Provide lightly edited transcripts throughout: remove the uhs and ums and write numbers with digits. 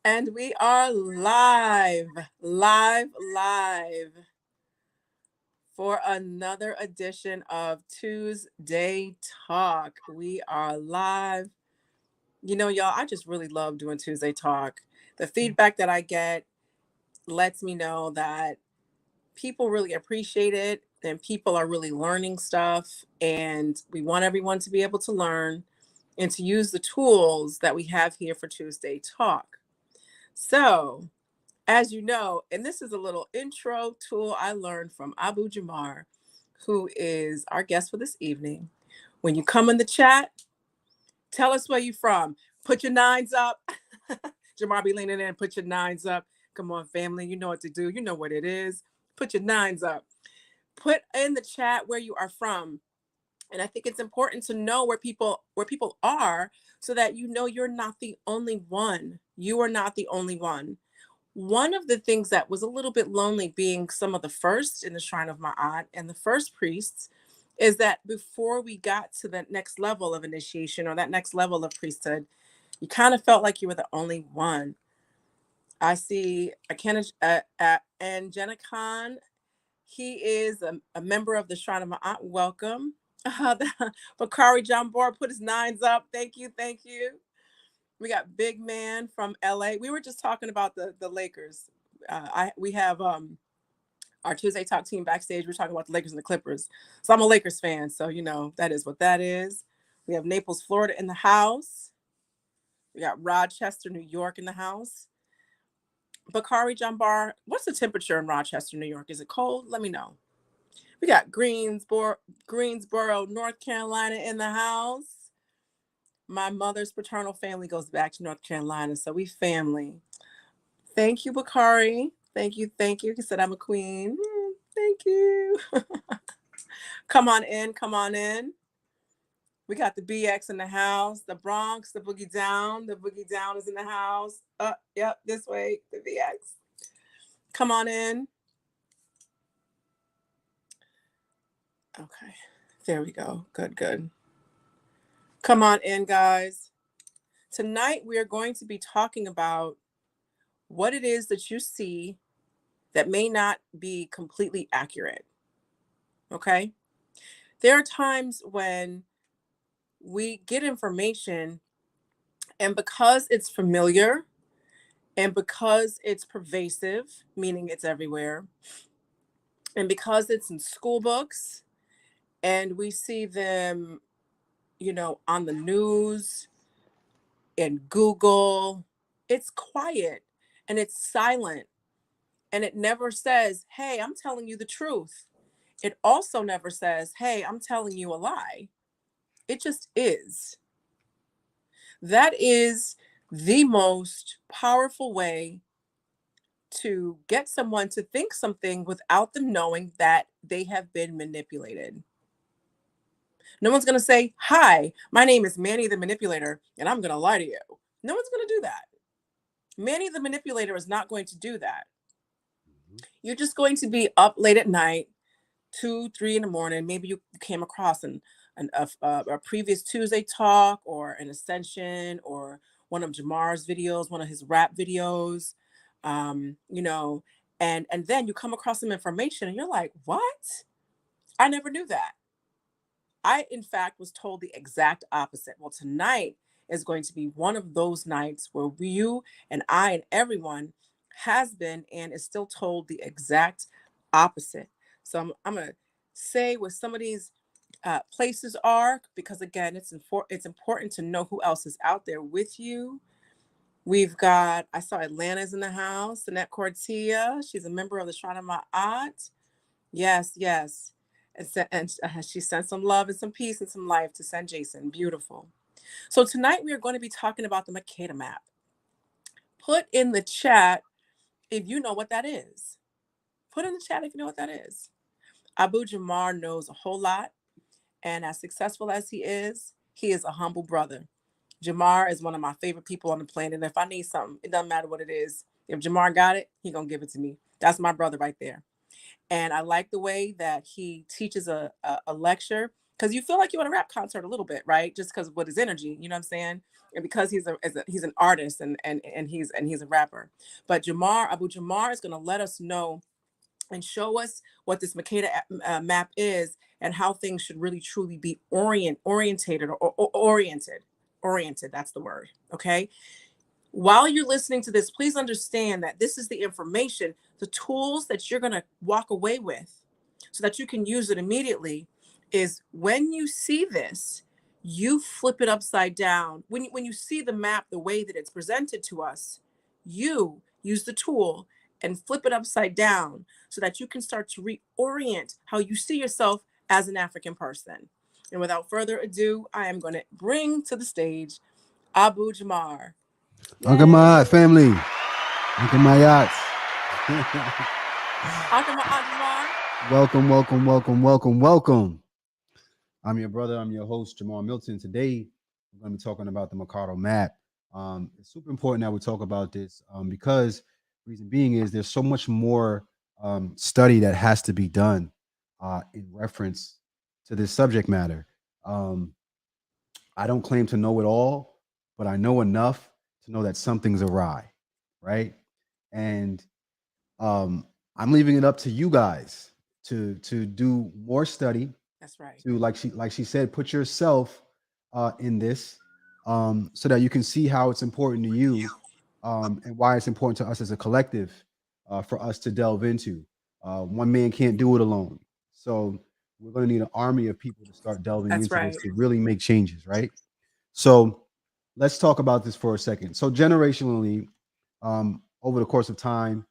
And we are live for another edition of Tuesday Talk. We are live. Y'all, I just really love doing Tuesday Talk. The feedback that I get lets me know that people really appreciate it and people are really learning stuff. And we want everyone to be able to learn and to use the tools that we have here for Tuesday Talk. So, as you know, and this is a little intro tool I learned from Jamaar, who is our guest for this evening. When you come in the chat, tell us where you're from. Put your nines up. Jamaar be leaning in, put your nines up. Come on, family. You know what to do. You know what it is. Put your nines up. Put in the chat where you are from. And I think it's important to know where people are so that you know you're not the only one. You are not the only one. One of the things that was a little bit lonely being some of the first in the Shrine of Ma'at and the first priests is that before we got to the next level of initiation or that next level of priesthood, you kind of felt like you were the only one. I see and Jenna Khan, he is a member of the Shrine of Ma'at. Welcome. Bakari Jamaar put his nines up. Thank you. We got Big Man from LA. We were just talking about the Lakers. We have our Tuesday Talk team backstage. We're talking about the Lakers and the Clippers. So I'm a Lakers fan. So that is what that is. We have Naples, Florida in the house. We got Rochester, New York in the house. Bakari Jamaar, what's the temperature in Rochester, New York? Is it cold? Let me know. We got Greensboro, North Carolina in the house. My mother's paternal family goes back to North Carolina, so we family. Thank you, Bakari. Thank you. He said I'm a queen. Thank you. Come on in. We got the BX in the house, the Bronx, the Boogie Down. The Boogie Down is in the house. Yep, this way, the BX. Come on in. Okay, there we go. Good. Come on in, guys. Tonight, we are going to be talking about what it is that you see that may not be completely accurate. Okay? There are times when we get information, and because it's familiar and because it's pervasive, meaning it's everywhere, and because it's in school books and we see them, on the news, in Google, it's quiet and it's silent. And it never says, hey, I'm telling you the truth. It also never says, hey, I'm telling you a lie. It just is. That is the most powerful way to get someone to think something without them knowing that they have been manipulated. No one's going to say, hi, my name is Manny the Manipulator, and I'm going to lie to you. No one's going to do that. Manny the Manipulator is not going to do that. You're just going to be up late at night, 2, 3 in the morning. Maybe you came across a previous Tuesday Talk or an Ascension or one of Jamar's videos, one of his rap videos, and then you come across some information and you're like, what? I never knew that. I, in fact, was told the exact opposite. Well, tonight is going to be one of those nights where you and I and everyone has been and is still told the exact opposite. So I'm going to say what some of these places are, because again, it's important to know who else is out there with you. We've got, I saw Atlanta's in the house, Annette Cortia. She's a member of the Shrine of Ma'at. Yes. And she sent some love and some peace and some life to San Jason. Beautiful. So tonight we are going to be talking about the Mekada Map. Put in the chat if you know what that is. Put in the chat if you know what that is. Abut Seshat knows a whole lot. And as successful as he is a humble brother. Jamaar is one of my favorite people on the planet. If I need something, it doesn't matter what it is. If Jamaar got it, he's going to give it to me. That's my brother right there. And I like the way that he teaches a lecture because you feel like you're at a rap concert a little bit, right? Just because with his energy, you know what I'm saying? And because he's an artist and he's a rapper. But Abu Jamar is going to let us know and show us what this Mekada map is and how things should really truly be orientated or oriented. That's the word. Okay. While you're listening to this, please understand that this is the information, the tools that you're going to walk away with so that you can use it immediately is when you see this, you flip it upside down. When you see the map the way that it's presented to us, you use the tool and flip it upside down so that you can start to reorient how you see yourself as an African person. And without further ado, I am going to bring to the stage Abu Jamar. Uncle my family. Uncle my yachts. Welcome. I'm your brother. I'm your host, Jamaar Milton. Today, we're going to be talking about the Mekada Map. It's super important that we talk about this because reason being is there's so much more study that has to be done in reference to this subject matter. I don't claim to know it all, but I know enough to know that something's awry, right? And I'm leaving it up to you guys to do more study. That's right. To like she said, put yourself in this so that you can see how it's important to you and why it's important to us as a collective for us to delve into. One man can't do it alone, so we're going to need an army of people to start delving That's into right. this to really make changes, right? So let's talk about this for a second. So generationally, over the course of time,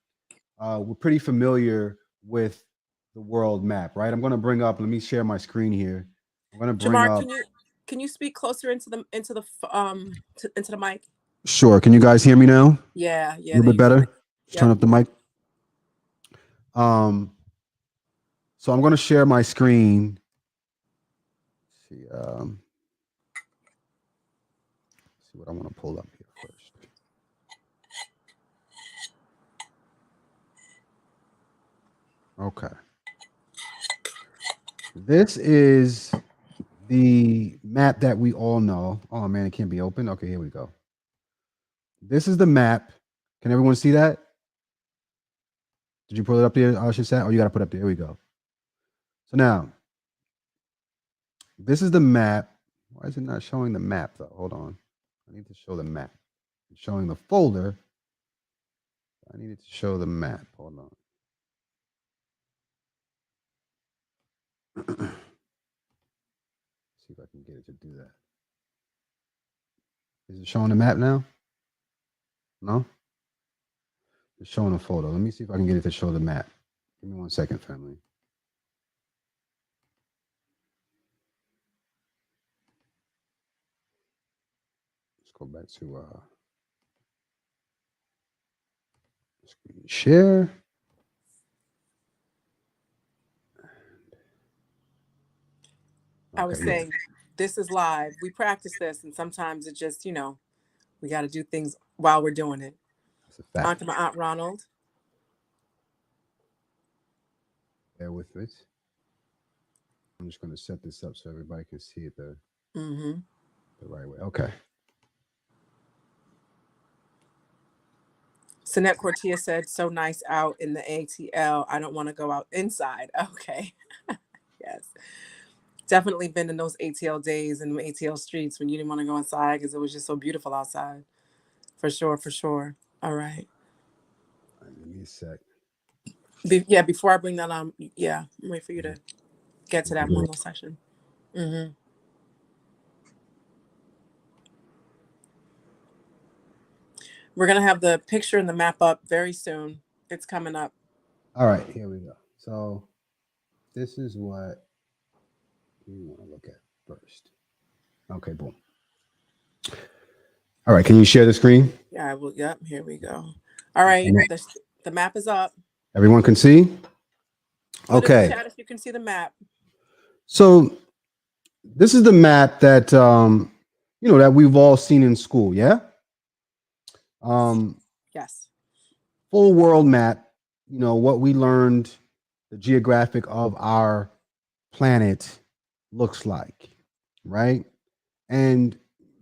we're pretty familiar with the world map, right? I'm going to bring up. Let me share my screen here. I'm going to bring Jamaar, up. can you speak closer into the mic? Sure. Can you guys hear me now? Yeah, A little bit better. Just turn up the mic. So I'm going to share my screen. Let's see. See what I want to pull up here first. Okay. This is the map that we all know. Oh man, it can't be open. Okay, here we go. This is the map. Can everyone see that? Did you pull it up there? Oh, should say. Oh, you got to put it up there. Here we go. So now, this is the map. Why is it not showing the map though? Hold on. I need to show the map. It's showing the folder. I needed to show the map. Hold on. See if I can get it to do that. Is it showing the map now? No? It's showing a photo. Let me see if I can get it to show the map. Give me 1 second, family. Let's go back to screen share. I was saying, this is live. We practice this, and sometimes it just, we got to do things while we're doing it. That's a fact. On to my Aunt Ronald. Bear with it. I'm just going to set this up so everybody can see it the right way. Okay. Sinette Cortia said, so nice out in the ATL. I don't want to go out inside. Okay. Yes. Definitely been in those ATL days and ATL streets when you didn't want to go inside because it was just so beautiful outside. For sure. All right. Give me a sec. Before I bring that on, I'm wait for you to get to that one little section. We're going to have the picture and the map up very soon. It's coming up. All right, here we go. So this is what we want to look at first. Okay, boom. All right, can you share the screen? Yeah, I will. Yep, here we go. All right, the map is up. Everyone can see? Okay. Chat if you can see the map. So this is the map that that we've all seen in school, yeah? Yes. Full world map, what we learned, the geographic of our planet looks like, right? And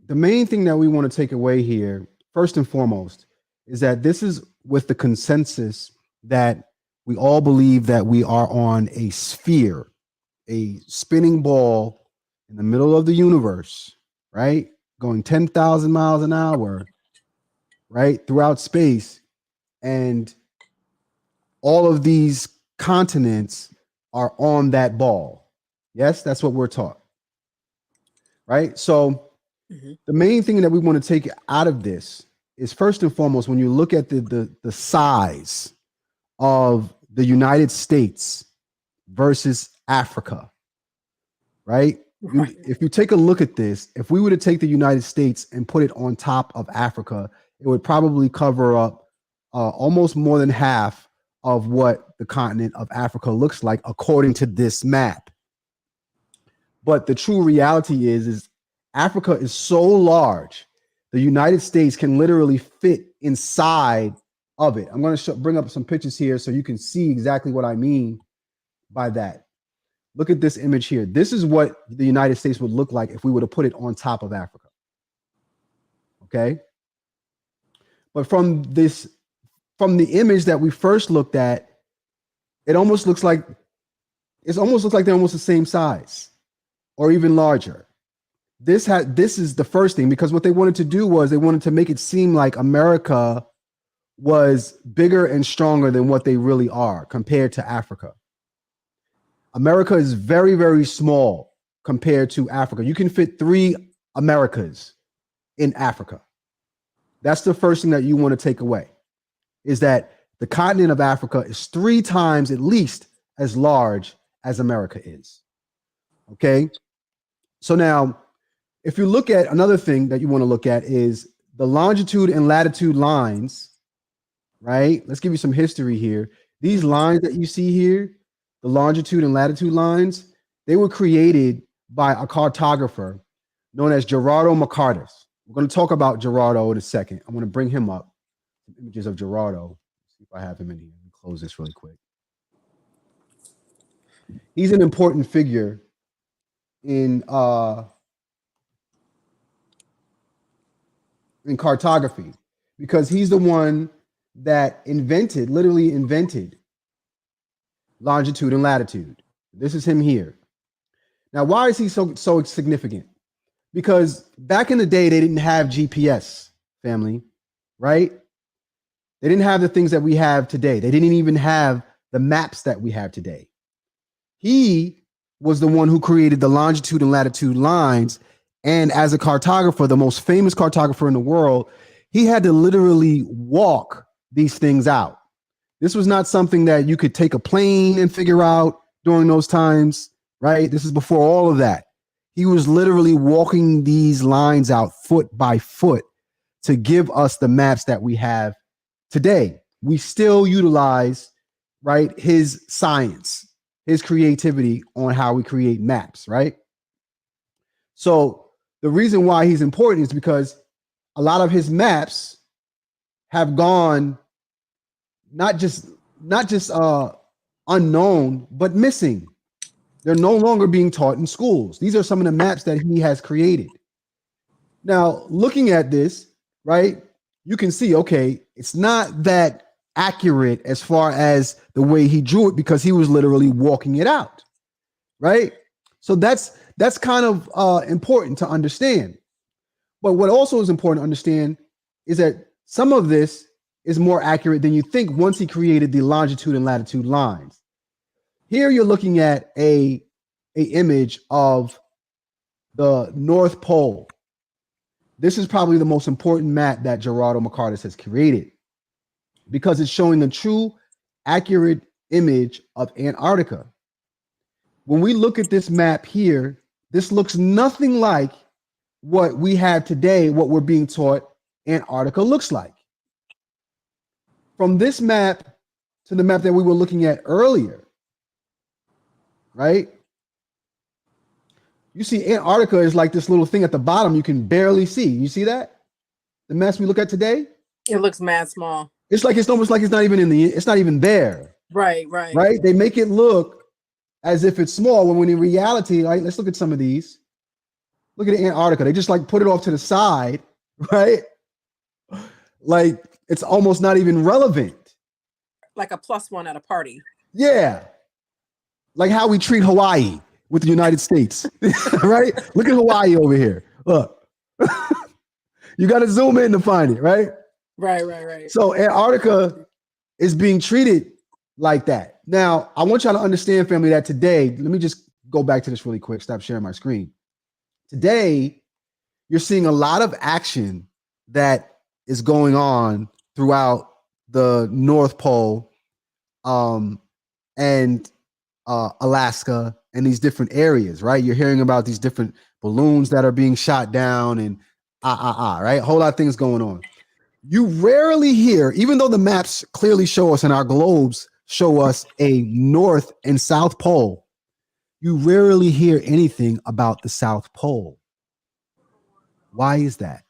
the main thing that we want to take away here, first and foremost, is that this is with the consensus that we all believe that we are on a sphere, a spinning ball in the middle of the universe, right? Going 10,000 miles an hour, right? Throughout space. And all of these continents are on that ball. Yes, that's what we're taught, right? So Mhm. the main thing that we want to take out of this is first and foremost, when you look at the size of the United States versus Africa, right? Right. If you take a look at this, if we were to take the United States and put it on top of Africa, it would probably cover up almost more than half of what the continent of Africa looks like, according to this map. But the true reality is Africa is so large, the United States can literally fit inside of it. I'm going to bring up some pictures here so you can see exactly what I mean by that. Look at this image here. This is what the United States would look like if we were to put it on top of Africa. Okay. But from the image that we first looked at, it almost looks like they're almost the same size or even larger. This is the first thing, because what they wanted to do was they wanted to make it seem like America was bigger and stronger than what they really are compared to Africa. America is very, very small compared to Africa. You can fit 3 Americas in Africa. That's the first thing that you want to take away, is that the continent of Africa is 3 times at least as large as America is. Okay. So now, if you look at another thing that you want to look at is the longitude and latitude lines, right? Let's give you some history here. These lines that you see here, the longitude and latitude lines, they were created by a cartographer known as Gerardo Mekada. We're going to talk about Gerardo in a second. I'm going to bring him up. Some images of Gerardo. Let's see if I have him in here. Let me close this really quick. He's an important figure in cartography, because he's the one that literally invented longitude and latitude. This is him here. Now, why is he so significant? Because back in the day, they didn't have GPS, family, right? They didn't have the things that we have today. They didn't even have the maps that we have today. He was the one who created the longitude and latitude lines. And as a cartographer, the most famous cartographer in the world, he had to literally walk these things out. This was not something that you could take a plane and figure out during those times, right? This is before all of that. He was literally walking these lines out foot by foot to give us the maps that we have today. We still utilize, right, his science, his creativity on how we create maps, right? So the reason why he's important is because a lot of his maps have gone not just unknown, but missing. They're no longer being taught in schools. These are some of the maps that he has created. Now, looking at this, right, you can see, okay, it's not that accurate as far as the way he drew it, because he was literally walking it out, right? So that's kind of important to understand. But what also is important to understand is that some of this is more accurate than you think once he created the longitude and latitude lines. Here you're looking at a image of the North Pole. This is probably the most important map that Gerardo Mekada has created, because it's showing the true accurate image of Antarctica. When we look at this map here, this looks nothing like what we have today, what we're being taught Antarctica looks like. From this map to the map that we were looking at earlier, right? You see Antarctica is like this little thing at the bottom you can barely see. You see that? The maps we look at today? It looks mad small. It's almost like it's not even it's not even there. Right. Right? They make it look as if it's small, when in reality, right? Let's look at some of these. Look at Antarctica. They just like put it off to the side, right? Like it's almost not even relevant. Like a +1 at a party. Yeah. Like how we treat Hawaii with the United States, right? Look at Hawaii over here. Look, you got to zoom in to find it, right? Right. So Antarctica is being treated like that. Now, I want y'all to understand, family, that today, let me just go back to this really quick. Stop sharing my screen. Today, you're seeing a lot of action that is going on throughout the North Pole and Alaska and these different areas, right? You're hearing about these different balloons that are being shot down and right? A whole lot of things going on. You rarely hear, even though the maps clearly show us and our globes show us a North and South Pole, you rarely hear anything about the South Pole. Why is that?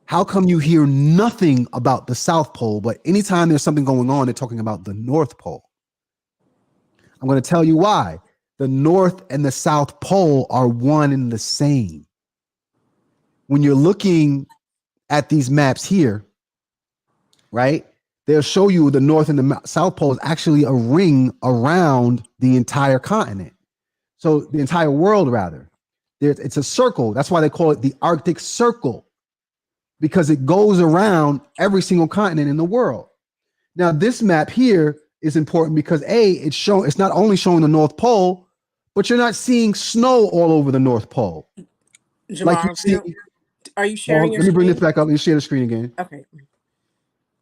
How come you hear nothing about the South Pole, but anytime there's something going on, they're talking about the North Pole? I'm going to tell you why. The North and the South Pole are one and the same. When you're looking at these maps here, right, they'll show you the North and the South Pole is actually a ring around the entire continent. So the entire world, rather. It's a circle. That's why they call it the Arctic Circle, because it goes around every single continent in the world. Now, this map here is important because it's not only showing the North Pole, but you're not seeing snow all over the North Pole. Jamaar, like you see, are you sharing your Let me bring screen? this back up and share the screen again. Okay.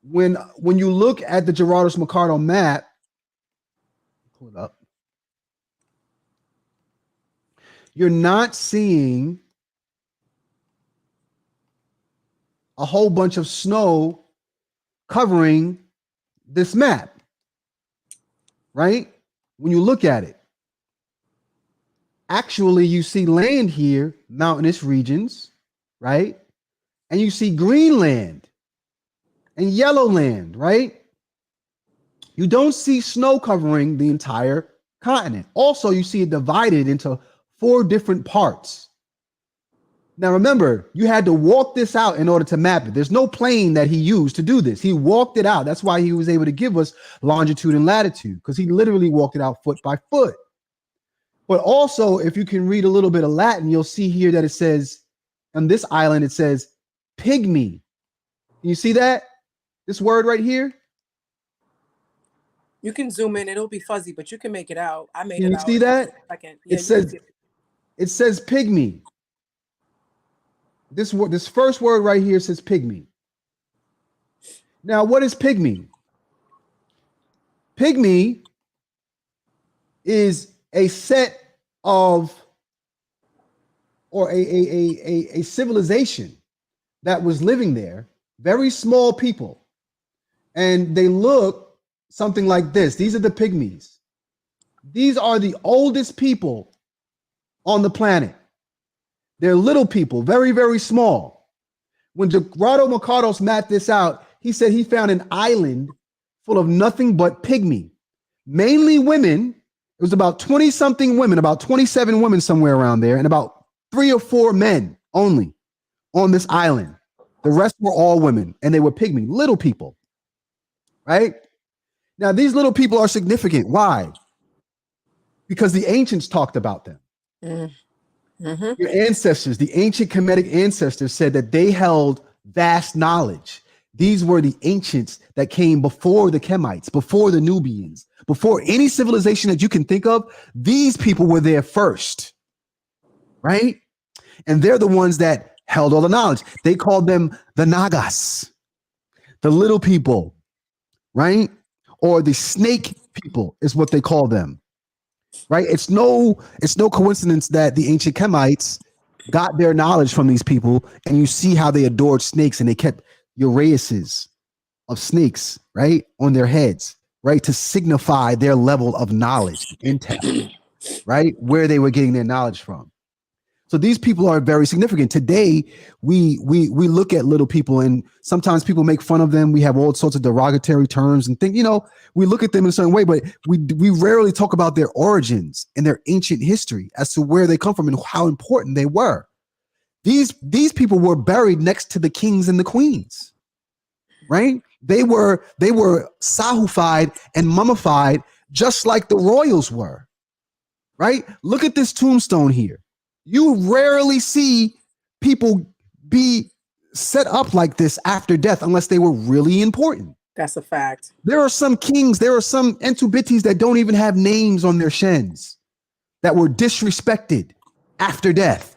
When you look at the Mekada map, pull it up, you're not seeing a whole bunch of snow covering this map. Right? When you look at it, actually you see land here, mountainous regions, right? And you see Greenland and yellow land, right? You don't see snow covering the entire continent. Also, you see it divided into 4 different parts. Now, remember, you had to walk this out in order to map it. There's no plane that he used to do this. He walked it out. That's why he was able to give us longitude and latitude, because he literally walked it out foot by foot. But also, if you can read a little bit of Latin, you'll see here that it says, on this island, it says pygmy. Can you see that? This word right here? You can zoom in. It'll be fuzzy, but you can make it out. I made Can it you out. see that? Yeah, it says pygmy. This first word right here says pygmy. Now, what is pygmy? Pygmy is a set of, or a civilization that was living there, very small people. And they look something like this. These are the pygmies. These are the oldest people on the planet. They're little people, very, very small. When Gerardo Mercados mapped this out, he said he found an island full of nothing but pygmy, mainly women. It was about 20-something women, about 27 women somewhere around there, and about 3 or 4 men only on this island. The rest were all women, and they were pygmy, little people, right? Now, these little people are significant. Why? Because the ancients talked about them. Mm-hmm. Your ancestors, the ancient Kemetic ancestors, said that they held vast knowledge. These were the ancients that came before the Kemites, before the Nubians, before any civilization that you can think of. These people were there first, right? And they're the ones that held all the knowledge. They called them the Nagas, the little people, right? Or the snake people is what they call them. Right? It's no coincidence that the ancient Kemites got their knowledge from these people, and you see how they adored snakes, and they kept uraeuses of snakes, right, on their heads, right, to signify their level of knowledge, intel, right, where they were getting their knowledge from. So these people are very significant. Today, we look at little people, and sometimes people make fun of them. We have all sorts of derogatory terms and think, we look at them in a certain way, but we rarely talk about their origins and their ancient history as to where they come from and how important they were. These people were buried next to the kings and the queens, right? They were sahufied and mummified just like the royals were, right? Look at this tombstone here. You rarely see people be set up like this after death unless they were really important. That's a fact. There are some kings, there are some Entubitis that don't even have names on their shens that were disrespected after death.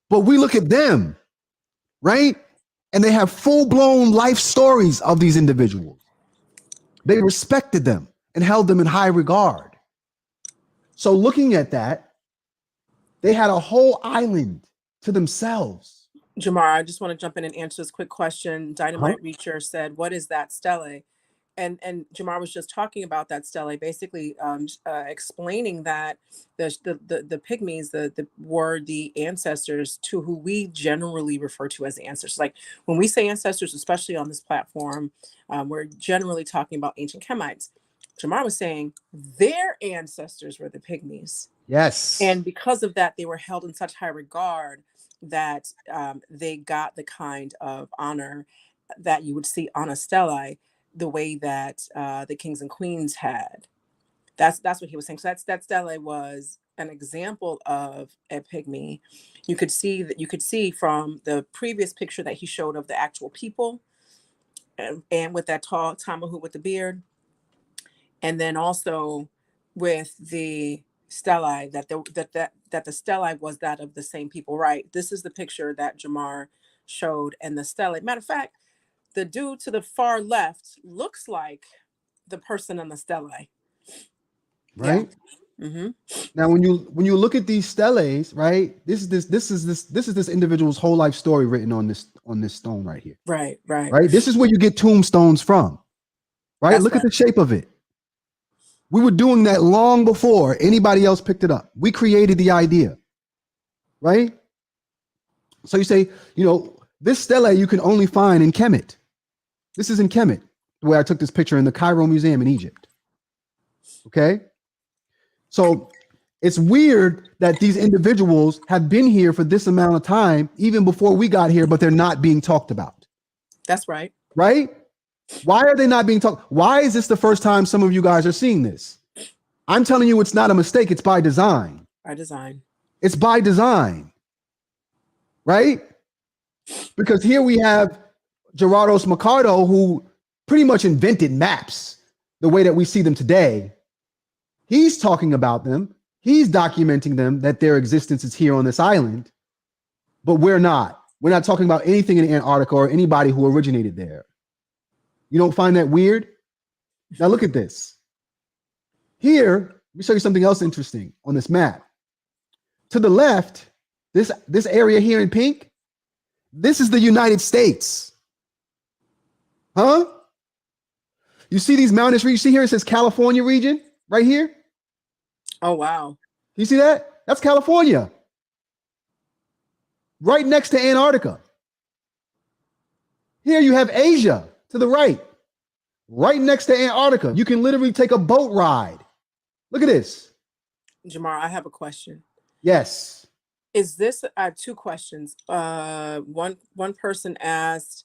But we look at them, right? And they have full-blown life stories of these individuals. They respected them and held them in high regard. So looking at that, they had a whole island to themselves. Jamaar, I just want to jump in and answer this quick question. Dynamite Reacher said, "What is that stele?" And Jamaar was just talking about that stele, basically explaining that the pygmies were the ancestors to who we generally refer to as ancestors. Like when we say ancestors, especially on this platform, we're generally talking about ancient Kemites. Jamaar was saying their ancestors were the pygmies. Yes. And because of that, they were held in such high regard that they got the kind of honor that you would see on a stele, the way that the kings and queens had. That's what he was saying. So that stele was an example of a pygmy. You could see from the previous picture that he showed of the actual people, and with that tall Tamahu with the beard, and then also with the stelae that the stelae was that of the same people, right? This is the picture that Jamaar showed, and the stelae. Matter of fact, the dude to the far left looks like the person on the stelae, right? Yeah. Mm-hmm. Now, when you look at these steles, right? This is this individual's whole life story written on this stone right here. Right. This is where you get tombstones from, right? That's Look right. at the shape of it. We were doing that long before anybody else picked it up. We created the idea, right? So you say, this stele you can only find in Kemet. This is in Kemet, where I took this picture in the Cairo Museum in Egypt. Okay? So it's weird that these individuals have been here for this amount of time, even before we got here, but they're not being talked about. That's right. Right? Why are they not being talked? Why is this the first time some of you guys are seeing this? I'm telling you, it's not a mistake. It's by design. It's by design. Right? Because here we have Gerardos Mercado, who pretty much invented maps the way that we see them today. He's talking about them. He's documenting them, that their existence is here on this island. But we're not. We're not talking about anything in Antarctica or anybody who originated there. You don't find that weird? Now look at this. Here, let me show you something else interesting on this map. To the left, this area here in pink, this is the United States. Huh? You see these mountainous regions? You see here it says California region right here? Oh, wow. You see that? That's California. Right next to Antarctica. Here you have Asia to the right next to Antarctica. You can literally take a boat ride. Look at this. Jamaar, I have a question. Yes. Is this, I have two questions. One person asked,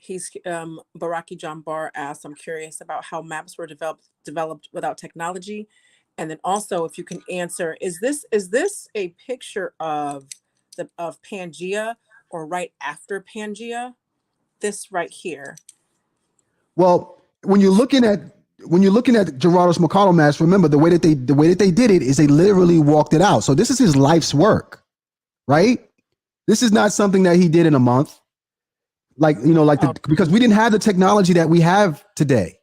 Baraki Jambar asked, I'm curious about how maps were developed without technology. And then also, if you can answer, is this a picture of Pangea or right after Pangea? This right here. Well, when you're looking at Gerardos Mercado maps, remember the way that they did it is they literally walked it out. So this is his life's work, right? This is not something that he did in a month, because we didn't have the technology that we have today.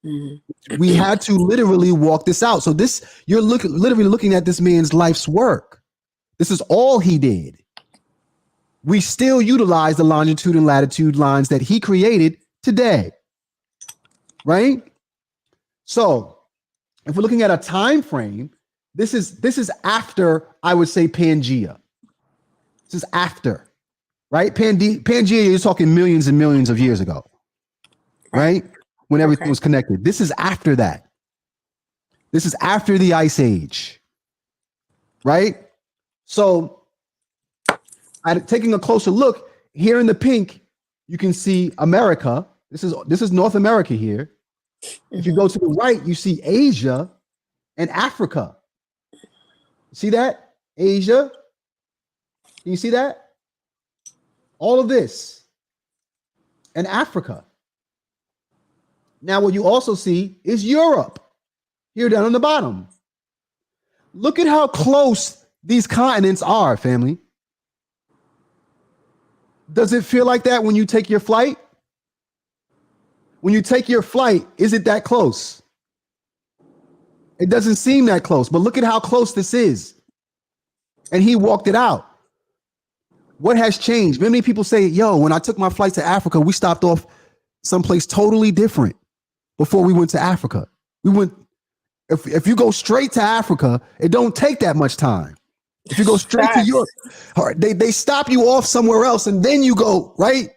Mm-hmm. We had to literally walk this out. So you're literally looking at this man's life's work. This is all he did. We still utilize the longitude and latitude lines that he created today, right? So if we're looking at a time frame, this is after, I would say, Pangea. This is after, right? Pangea, you're talking millions and millions of years ago, right? When everything was connected. This is after that. This is after the Ice Age, right? So, taking a closer look here in the pink, you can see America. This is North America here. If you go to the right, you see Asia and Africa. See that? Asia. Can you see that? All of this and Africa. Now, what you also see is Europe here down on the bottom. Look at how close these continents are, family. Does it feel like that when you take your flight? When you take your flight, is it that close? It doesn't seem that close, but look at how close this is. And he walked it out. What has changed? Many people say, yo, when I took my flight to Africa, we stopped off someplace totally different before we went to Africa. We went, if you go straight to Africa, it don't take that much time. If you go straight to Europe, they stop you off somewhere else and then you go, right?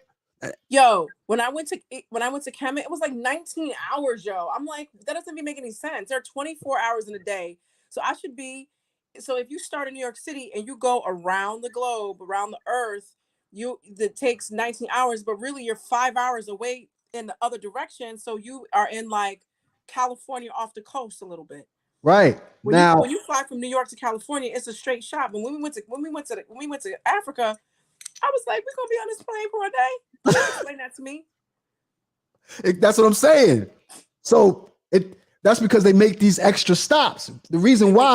Yo, when I went to Kemet, it was like 19 hours, yo. I'm like, that doesn't even make any sense. There are 24 hours in a day. So if you start in New York City and you go around the globe, around the earth, that takes 19 hours, but really you're 5 hours away in the other direction. So you are in like California off the coast a little bit. Right. When you fly from New York to California, it's a straight shot. But when we went to Africa, I was like, we're gonna be on this plane for a day. Explain that to me. That's what I'm saying. So that's because they make these extra stops. The reason why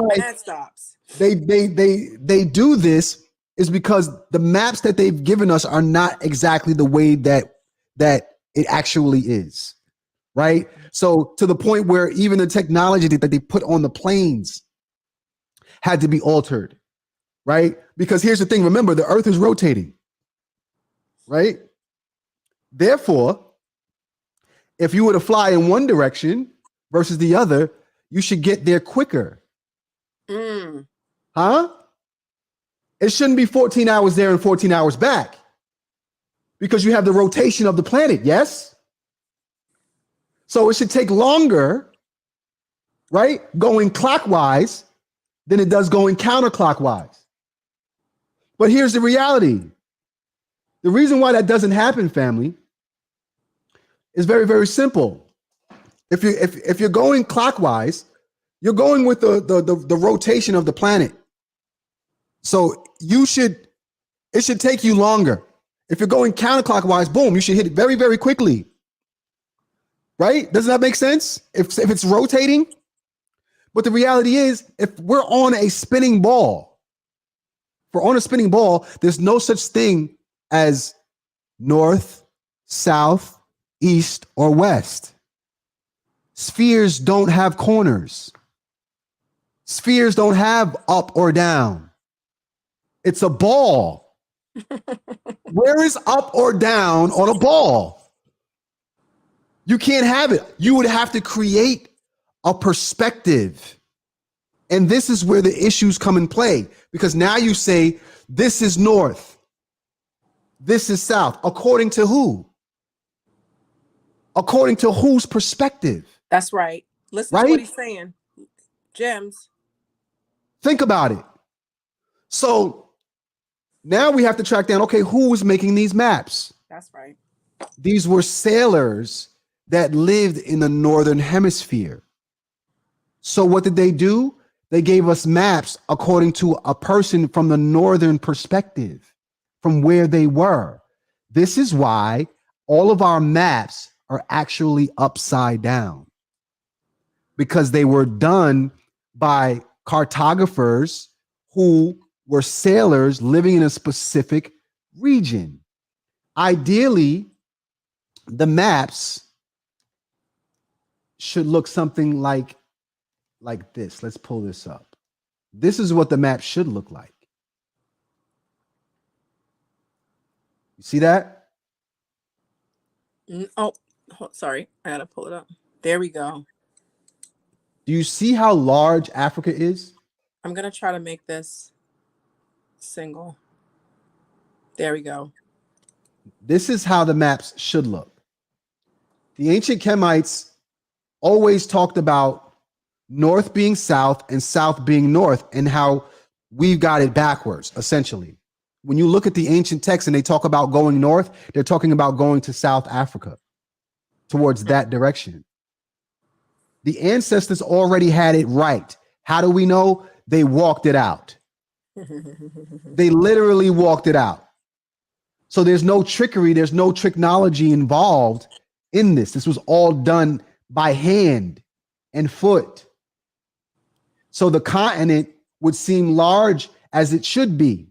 they do this is because the maps that they've given us are not exactly the way that it actually is, right? So to the point where even the technology that they put on the planes had to be altered, right? Because here's the thing, remember, the earth is rotating, right? Therefore, if you were to fly in one direction versus the other, you should get there quicker. Huh? It shouldn't be 14 hours there and 14 hours back because you have the rotation of the planet, yes? So it should take longer, right, going clockwise than it does going counterclockwise. But here's the reality. The reason why that doesn't happen, family, is very, very simple. If you're going clockwise, you're going with the rotation of the planet. So it should take you longer. If you're going counterclockwise, boom, you should hit it very, very quickly. Right? Doesn't that make sense? If it's rotating? But the reality is, if we're on a spinning ball, there's no such thing as north, south, east, or west. Spheres don't have corners. Spheres don't have up or down. It's a ball. Where is up or down on a ball? You can't have it. You would have to create a perspective. And this is where the issues come in play, because now you say, this is north. This is south. According to who? According to whose perspective? That's right. Listen to what he's saying. Gems. Think about it. So now we have to track down, okay, who was making these maps? That's right. These were sailors that lived in the northern hemisphere. So what did they do? They gave us maps according to a person from the northern perspective, from where they were. This is why all of our maps are actually upside down, because they were done by cartographers who were sailors living in a specific region. Ideally, the maps should look something like this. Let's pull this up. This is what the map should look like. You see that? Oh, sorry. I gotta pull it up. There we go. Do you see how large Africa is? I'm gonna try to make this single. There we go. This is how the maps should look. The ancient Kemites always talked about north being south and south being north, and how we've got it backwards, essentially. When you look at the ancient texts and they talk about going north, they're talking about going to South Africa, towards that direction. The ancestors already had it right. How do we know? They walked it out. They literally walked it out. So there's no trickery, there's no technology involved in this. This was all done by hand and foot. So the continent would seem large as it should be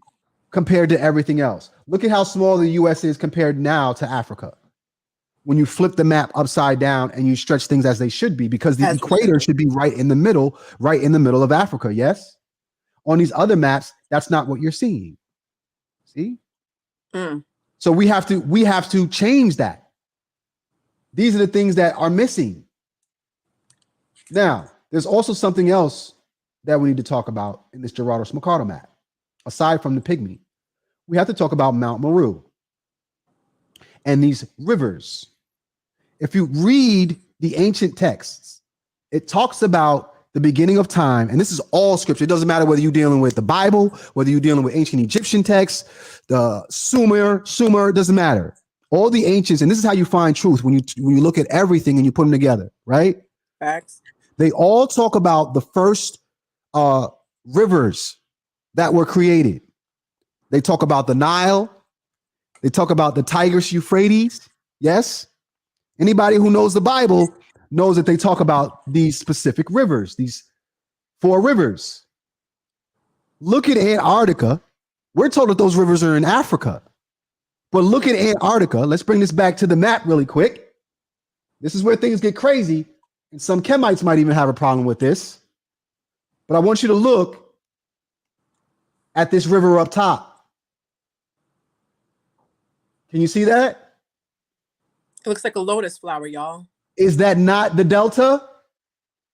compared to everything else. Look at how small the US is compared now to Africa. When you flip the map upside down and you stretch things as they should be, because the equator should be right in the middle of Africa. Yes. On these other maps, that's not what you're seeing. See? So we have to change that. These are the things that are missing. Now, there's also something else that we need to talk about in this Gerardo's Mekada map. Aside from the pygmy, we have to talk about Mount Meru and these rivers. If you read the ancient texts, it talks about the beginning of time, and this is all scripture. It doesn't matter whether you're dealing with the Bible, whether you're dealing with ancient Egyptian texts, the Sumer, it doesn't matter. All the ancients, and this is how you find truth when you look at everything and you put them together, right? Facts. They all talk about the first rivers that were created. They talk about the Nile. They talk about the Tigris, Euphrates. Yes. Anybody who knows the Bible knows that they talk about these specific rivers, these 4 rivers. Look at Antarctica. We're told that those rivers are in Africa. But look at Antarctica. Let's bring this back to the map really quick. This is where things get crazy. And some Kemites might even have a problem with this. But I want you to look at this river up top. Can you see that? It looks like a lotus flower, y'all. Is that not the delta?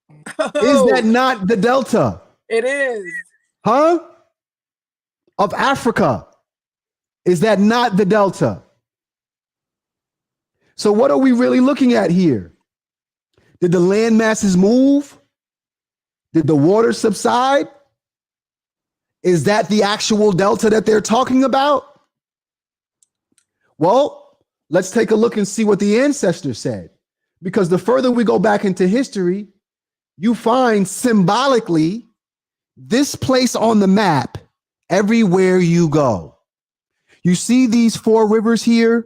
Is that not the delta? It is. Huh? Of Africa. Is that not the delta? So what are we really looking at here? Did the land masses move? Did the water subside? Is that the actual delta that they're talking about? Well, let's take a look and see what the ancestors said. Because the further we go back into history, you find symbolically this place on the map everywhere you go. You see these 4 rivers here?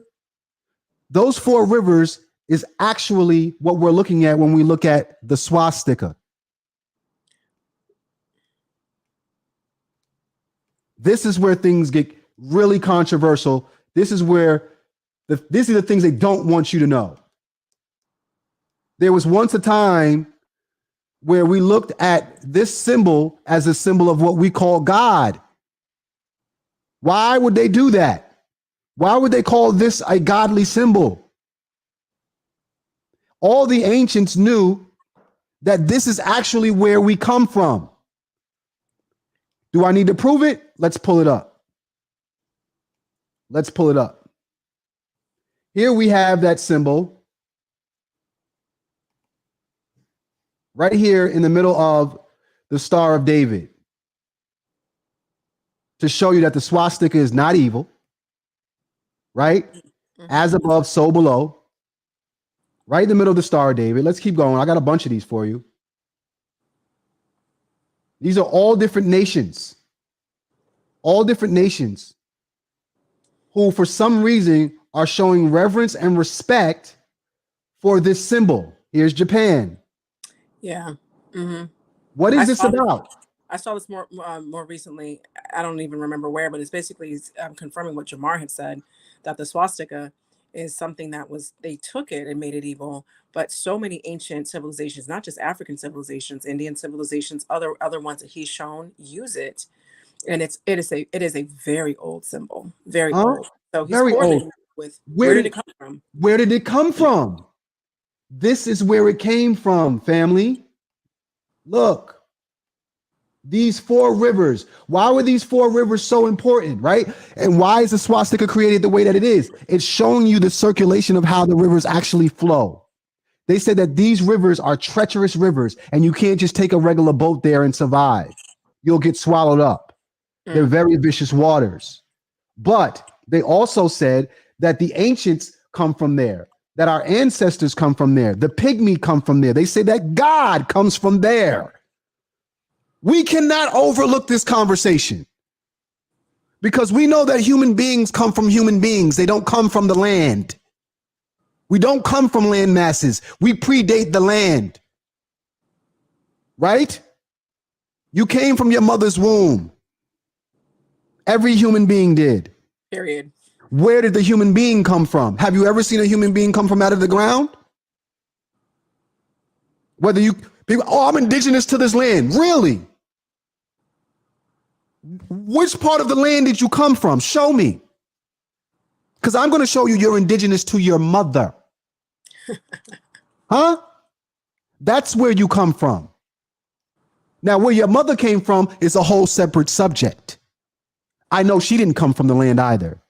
Those 4 rivers is actually what we're looking at when we look at the swastika. This is where things get really controversial. This is where these are the things they don't want you to know. There was once a time where we looked at this symbol as a symbol of what we call God. Why would they do that? Why would they call this a godly symbol? All the ancients knew that this is actually where we come from. Do I need to prove it? Let's pull it up. Let's pull it up. Here we have that symbol right here in the middle of the Star of David, to show you that the swastika is not evil, right? As above, so below. Right in the middle of the Star of David. Let's keep going. I got a bunch of these for you. These are all different nations. All different nations who, for some reason, are showing reverence and respect for this symbol. Here's Japan. Yeah. Mm-hmm. What is this about? I saw this more recently. I don't even remember where, but it's basically confirming what Jamaar had said, that the swastika is something that they took it and made it evil. But so many ancient civilizations, not just African civilizations, Indian civilizations, other ones that he's shown use it. And it is a very old symbol, very old. So he's very old. With where did it come from? Where did it come from? This is where it came from, family. Look. These 4 rivers. Why were these 4 rivers so important, right? And why is the swastika created the way that it is? It's showing you the circulation of how the rivers actually flow. They said that these rivers are treacherous rivers, and you can't just take a regular boat there and survive. You'll get swallowed up. They're very vicious waters. But they also said that the ancients come from there, that our ancestors come from there, the pygmy come from there. They say that God comes from there. We cannot overlook this conversation because we know that human beings come from human beings. They don't come from the land. We don't come from land masses. We predate the land, right? You came from your mother's womb. Every human being did. Period. Where did the human being come from? Have you ever seen a human being come from out of the ground? Whether you people, oh, I'm indigenous to this land. Really? Which part of the land did you come from? Show me. Because I'm going to show you you're indigenous to your mother. Huh? That's where you come from. Now, where your mother came from is a whole separate subject. I know she didn't come from the land either.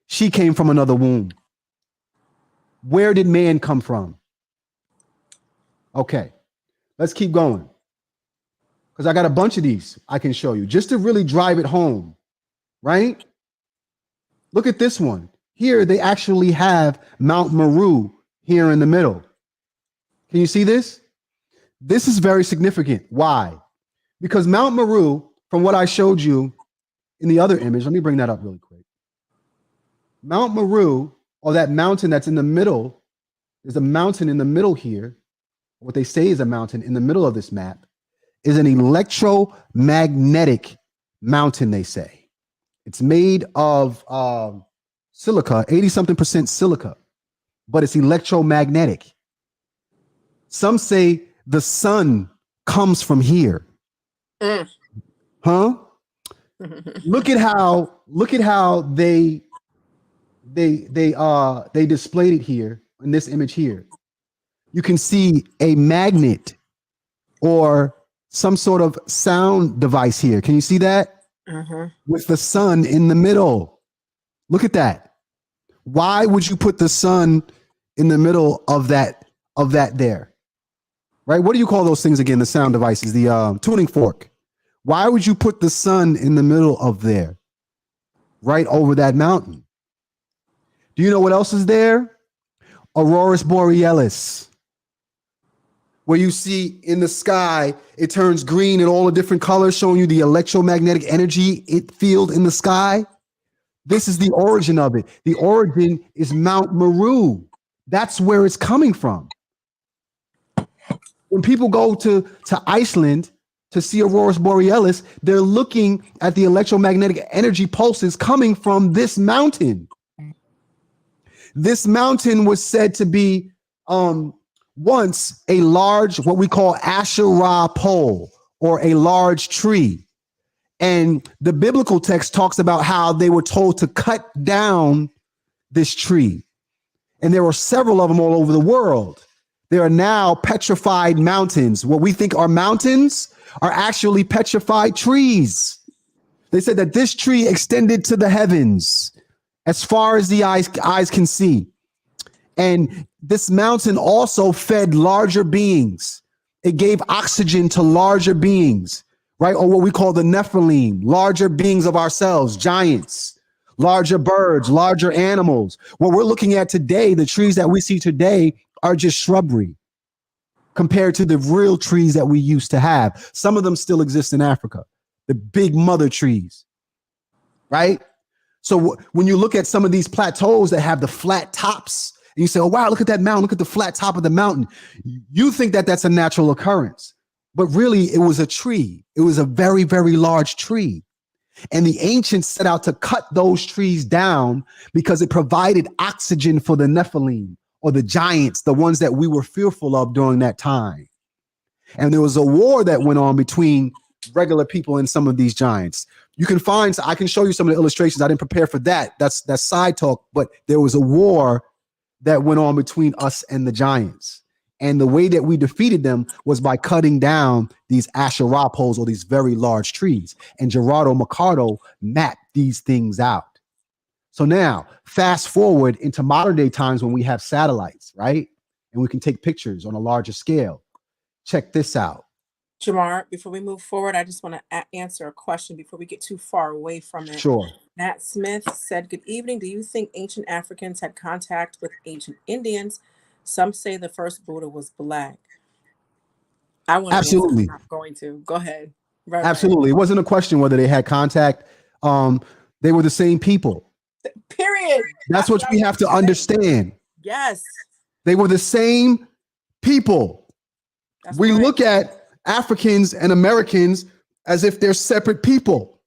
She came from another womb. Where did man come from? Okay, let's keep going. Because I got a bunch of these I can show you just to really drive it home, right? Look at this one. Here, they actually have Mount Meru here in the middle. Can you see this? This is very significant. Why? Because Mount Meru, from what I showed you in the other image, let me bring that up really quick. Mount Meru, or that mountain that's in the middle, there's a mountain in the middle here. What they say is a mountain in the middle of this map is an electromagnetic mountain, they say. It's made of silica, 80-something% silica, but it's electromagnetic. Some say the sun comes from here. Huh? Look at how they displayed it here in this image here. You can see a magnet or some sort of sound device here. Can you see that? With the sun in the middle. Look at that. Why would you put the sun in the middle of that there? Right? What do you call those things again? The sound devices, the tuning fork. Why would you put the sun in the middle of there? Right over that mountain. Do you know what else is there? Aurora Borealis. Where you see in the sky, it turns green in all the different colors, showing you the electromagnetic energy field in the sky. This is the origin of it. The origin is Mount Meru. That's where it's coming from. When people go to Iceland to see Aurora Borealis, they're looking at the electromagnetic energy pulses coming from this mountain. This mountain was said to be once a large, what we call Asherah pole, or a large tree. And the biblical text talks about how they were told to cut down this tree. And there were several of them all over the world. There are now petrified mountains. What we think are mountains are actually petrified trees. They said that this tree extended to the heavens as far as the eyes can see. And this mountain also fed larger beings. It gave oxygen to larger beings, right? Or what we call the Nephilim, larger beings of ourselves, giants, larger birds, larger animals. What we're looking at today, the trees that we see today are just shrubbery compared to the real trees that we used to have. Some of them still exist in Africa, the big mother trees, right? So when you look at some of these plateaus that have the flat tops, and you say, oh, wow, look at that mountain, look at the flat top of the mountain. You think that that's a natural occurrence, but really it was a tree. It was a very, very large tree. And the ancients set out to cut those trees down because it provided oxygen for the Nephilim, or the giants, the ones that we were fearful of during that time. And there was a war that went on between regular people and some of these giants. You can find, I can show you some of the illustrations. I didn't prepare for that. That's side talk, but there was a war that went on between us and the giants. And the way that we defeated them was by cutting down these Asherah poles or these very large trees. And Gerardo Mercado mapped these things out. So now, fast forward into modern day times when we have satellites, right? And we can take pictures on a larger scale. Check this out. Jamar, before we move forward, I just want to answer a question before we get too far away from it. Sure. Nat Smith said, good evening. Do you think ancient Africans had contact with ancient Indians? Some say the first Buddha was black. I want to Absolutely. answer. I'm not going to. Go ahead. Right, Absolutely. It wasn't a question whether they had contact. They were the same people. Period. That's what we have to understand. Yes. They were the same people. We look at Africans and Americans as if they're separate people.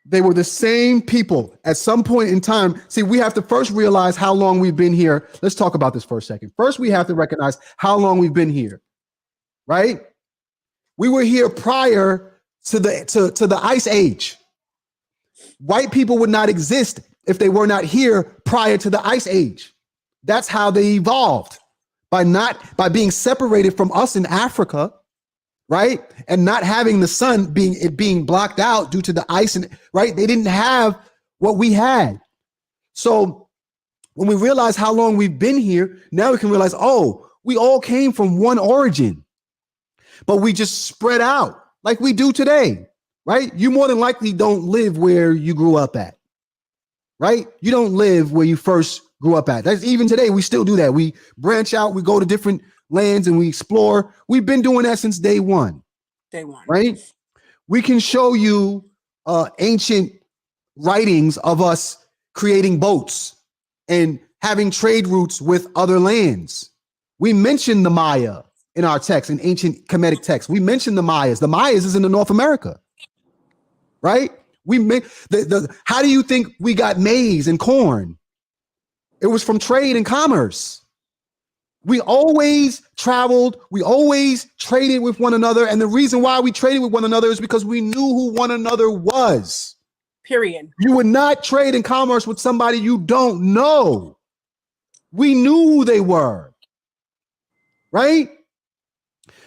They were the same people at some point in time. See, we have to first realize how long we've been here. Let's talk about this for a second. First, we have to recognize how long we've been here, right? We were here prior to the Ice Age. White people would not exist if they were not here prior to the Ice Age. That's how they evolved, by being separated from us in Africa, right? And not having the sun being blocked out due to the ice, and right? They didn't have what we had. So when we realize how long we've been here, now we can realize, oh, we all came from one origin, but we just spread out like we do today, right? You more than likely don't live where you grew up at, right? You don't live where you first grew up at. That's even today, we still do that. We branch out, we go to different lands and we explore. We've been doing that since day one. Day one. Right? We can show you ancient writings of us creating boats and having trade routes with other lands. We mentioned the Maya in our text, in ancient Kemetic text. We mentioned the Mayas. The Mayas is in the North America, right? How do you think we got maize and corn? It was from trade and commerce. We always traveled. We always traded with one another. And the reason why we traded with one another is because we knew who one another was. Period. You would not trade in commerce with somebody you don't know. We knew who they were. Right?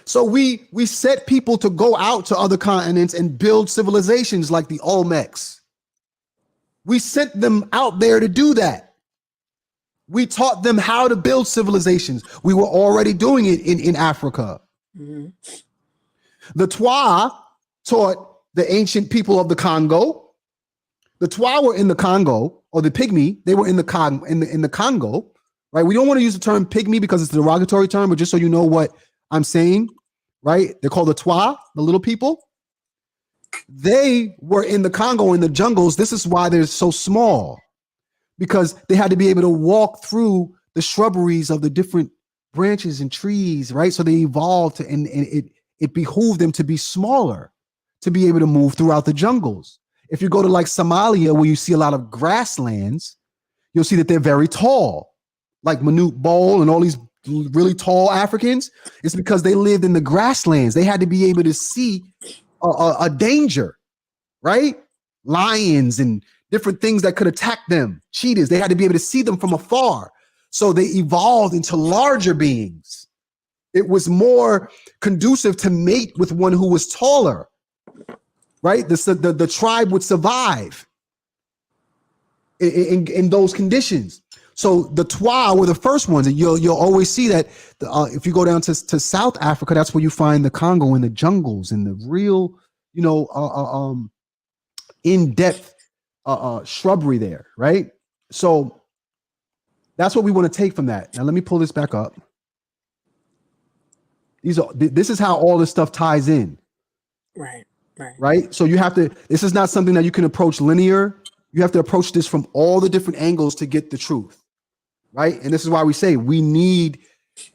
So we set people to go out to other continents and build civilizations like the Olmecs. We sent them out there to do that. We taught them how to build civilizations. We were already doing it in Africa. Mm-hmm. The Twa taught the ancient people of the Congo. The Twa were in the Congo, or the Pygmy. They were in the Congo, right? We don't want to use the term Pygmy because it's a derogatory term, but just so you know what I'm saying, right? They're called the Twa, the little people. They were in the Congo, in the jungles. This is why they're so small, because they had to be able to walk through the shrubberies of the different branches and trees, right? So they evolved and it behooved them to be smaller, to be able to move throughout the jungles. If you go to like Somalia, where you see a lot of grasslands, you'll see that they're very tall, like Manute Bol and all these really tall Africans. It's because they lived in the grasslands. They had to be able to see a danger, right? Lions and different things that could attack them, cheetahs. They had to be able to see them from afar. So they evolved into larger beings. It was more conducive to mate with one who was taller, right? The tribe would survive in those conditions. So the Twa were the first ones, and you'll always see that if you go down to South Africa, that's where you find the Congo and the jungles and the real, in-depth shrubbery there, right? So that's what we want to take from that. Now let me pull this back up. This is how all this stuff ties in. Right. So this is not something that you can approach linear. You have to approach this from all the different angles to get the truth. Right. And this is why we say we need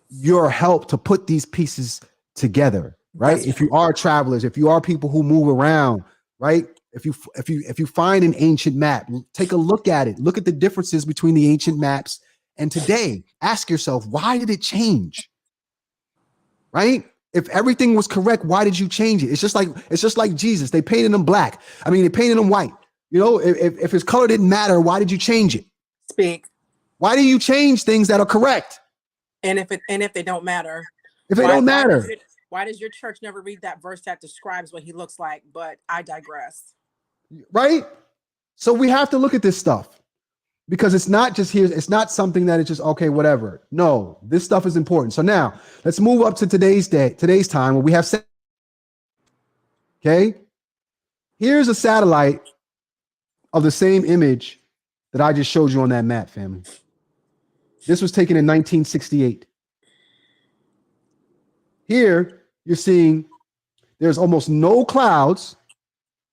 your help to put these pieces together. Right. If you are travelers, if you are people who move around, right. If you find an ancient map, take a look at it. Look at the differences between the ancient maps and today. Ask yourself, why did it change? Right? If everything was correct, why did you change it? It's just like Jesus. They painted him black. I mean, they painted him white. If his color didn't matter, why did you change it? Speak. Why do you change things that are correct? And if they don't matter, If they don't matter, why does your church never read that verse that describes what he looks like? But I digress. right? So we have to look at this stuff because it's not just here. It's not something that is just, okay, whatever. No, this stuff is important. So now let's move up to today's time where we have, okay, here's a satellite of the same image that I just showed you on that map, family. This was taken in 1968. Here you're seeing there's almost no clouds,